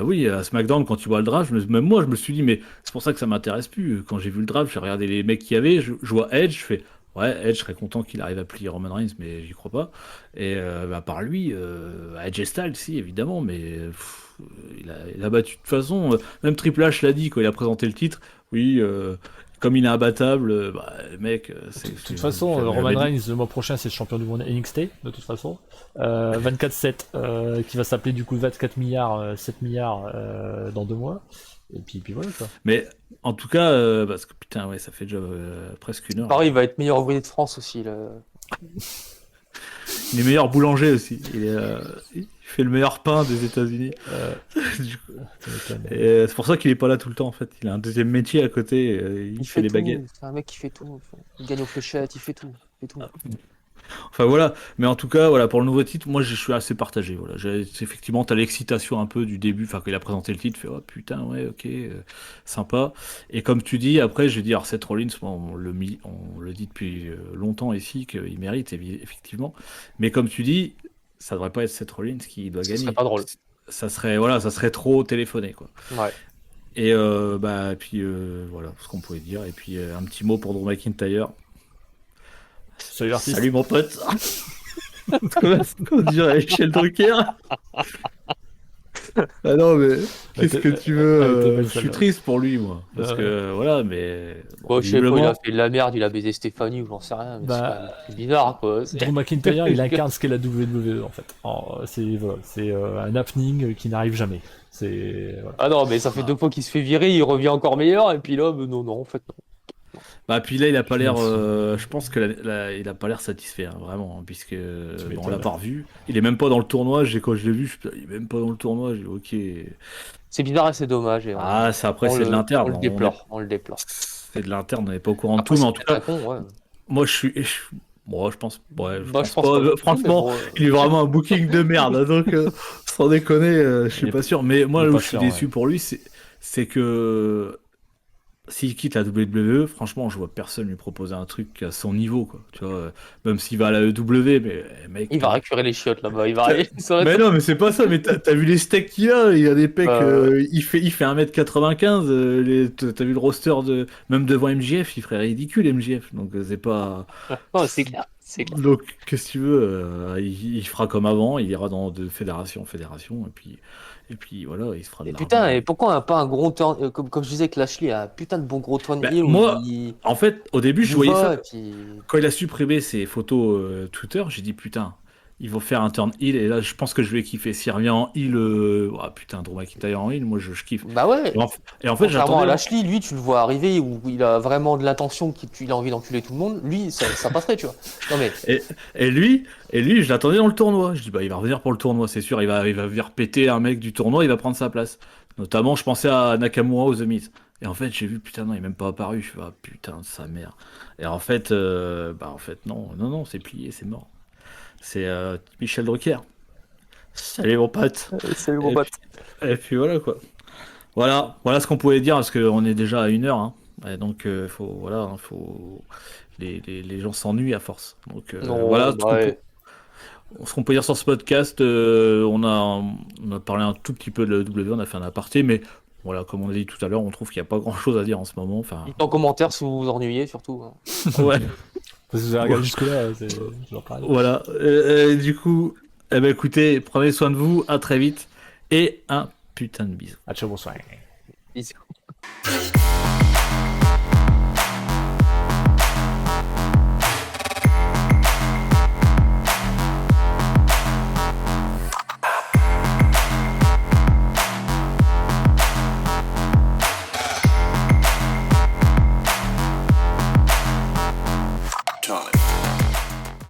oui, à SmackDown, quand tu vois le draft, même moi, je me suis dit, mais c'est pour ça que ça m'intéresse plus. Quand j'ai vu le draft, j'ai regardé les mecs qu'il y avait, je vois Edge, je fais, ouais, Edge, je serais content qu'il arrive à plier Roman Reigns, mais j'y crois pas. Et bah, par lui, Edge et Styles, si, évidemment, mais il a battu de toute façon. Même Triple H l'a dit quand il a présenté le titre. Oui, comme il est imbattable, bah, le mec, De toute façon, Roman Reigns, le mois prochain, c'est le champion du monde NXT, de toute façon. 24-7, qui va s'appeler du coup 24 milliards, 7 milliards dans 2 mois. Et puis voilà quoi. Mais en tout cas, parce que putain, ouais, ça fait déjà presque une heure. pareil, il va être meilleur ouvrier de France aussi. Là. Il est meilleur boulanger aussi. Il fait le meilleur pain des États-Unis. Du coup, Ça m'étonne. et c'est pour ça qu'il est pas là tout le temps en fait. Il a un deuxième métier à côté. Il Il fait fait des tout, baguettes. c'est un mec qui fait tout. Il gagne aux fléchettes, il fait tout. Il fait tout. Enfin voilà. Mais en tout cas, voilà, pour le nouveau titre, moi je suis assez partagé. Voilà. Effectivement, t'as l'excitation un peu du début. Enfin, quand il a présenté le titre, tu fais oh putain, ouais, ok, sympa. Et comme tu dis, après, je vais dire Seth Rollins, on le dit depuis longtemps ici qu'il mérite effectivement. Mais comme tu dis, ça devrait pas être Seth Rollins qui doit Ce serait gagner. pas drôle. Ça serait voilà, ça serait trop téléphoné quoi. Ouais. Et bah puis voilà ce qu'on pouvait dire. Et puis un petit mot pour Drew McIntyre. Salut l'artiste. Salut mon pote. Comment dirait Michel Drucker. Ah non mais qu'est-ce que tu veux Elle était belle, je suis celle-là. triste pour lui moi parce que voilà mais bon, Bon, je sais pas, il visiblement a fait de la merde, il a baisé Stéphanie ou j'en sais rien, mais c'est quand Bah, même bizarre quoi. Drew McIntyre, il incarne ce qu'est la WWE en fait. C'est un happening qui n'arrive jamais. C'est voilà. Ah non, mais ça fait 2 fois qu'il se fait virer, il revient encore meilleur, et puis là, non, non, en fait, non. Bah puis là il a pas l'air, Merci. je pense que il a pas l'air satisfait hein, vraiment hein, puisque Tu bon, on l'a m'étonnes. pas revu. Il est même pas dans le tournoi. Quand je l'ai vu, il est même pas dans le tournoi. J'ai dit, ok. C'est bizarre et c'est dommage, et Ah ça après c'est de on l'interne. le déplore, on le déplore. C'est de l'interne. On n'est pas au courant de Après, tout, mais c'est en tout peut-être un cas con, ouais. moi bon, je Bah, je pense pense pas. pas non plus, mais Franchement, bon. il est vraiment un booking de merde. Hein, donc sans déconner, je Il suis est, pas sûr. Mais il moi est là où pas je suis sûr, ouais. déçu pour lui, c'est que s'il quitte la WWE, franchement, je vois personne lui proposer un truc à son niveau, quoi. Tu vois, même s'il va à la EW, mais mec, Il va récupérer les chiottes là-bas, t'as- ça va mais être- non, mais c'est pas ça. Mais t'as vu les steaks qu'il a? Il a des pecs. Euh, Il fait 1m95. T'as vu le roster de même devant MJF, il ferait ridicule MJF. Donc c'est pas. non, c'est clair, c'est clair. Donc qu'est-ce que tu veux? Il fera comme avant. Il ira de fédération en fédération et puis voilà, il se fera de Et l'argent. putain, et pourquoi pas un gros turn, comme je disais que Lashley a un putain de bon gros turn Ben, heel où moi, en fait, au début, il je y voyais ça. va, et puis. Quand il a supprimé ses photos Twitter, j'ai dit putain, ils vont faire un turn heel et là je pense que je vais kiffer. S'il revient en heel, ah putain, Drew McIntyre en heel, moi je kiffe. Bah ouais, Et en fait contrairement à j'attendais. Lashley, lui, tu le vois arriver où il a vraiment de l'intention, qu'il a envie d'enculer tout le monde, lui, ça passerait, tu vois. Non mais, Et, et lui, je l'attendais dans le tournoi. Je dis bah il va revenir pour le tournoi, c'est sûr. Il va venir péter un mec du tournoi, il va prendre sa place. Notamment, je pensais à Nakamura ou The Miz. Et en fait, j'ai vu putain non, il est même pas apparu. Je fais ah putain de sa mère. Et en fait, bah en fait non, non non, c'est plié, c'est mort. C'est Michel Drucker. Salut mon pote. c'est le gros Et pote. puis, et puis voilà quoi. Voilà ce qu'on pouvait dire parce qu'on est déjà à 1 heure. Hein. Et donc voilà, hein, les gens s'ennuient à force. Donc Non, voilà bah ouais. ce qu'on peut dire sur ce podcast. On a parlé un tout petit peu de la W, on a fait un aparté, mais voilà, comme on a dit tout à l'heure, on trouve qu'il n'y a pas grand chose à dire en ce moment. Enfin, Dites en commentaire si vous vous ennuyez, surtout, hein. ouais, Parce que vous avez regardé jusque-là, je leur parlais. voilà. Du coup, eh ben, écoutez, prenez soin de vous, à très vite et un putain de bisou. À ciao, bonsoir. Bisous.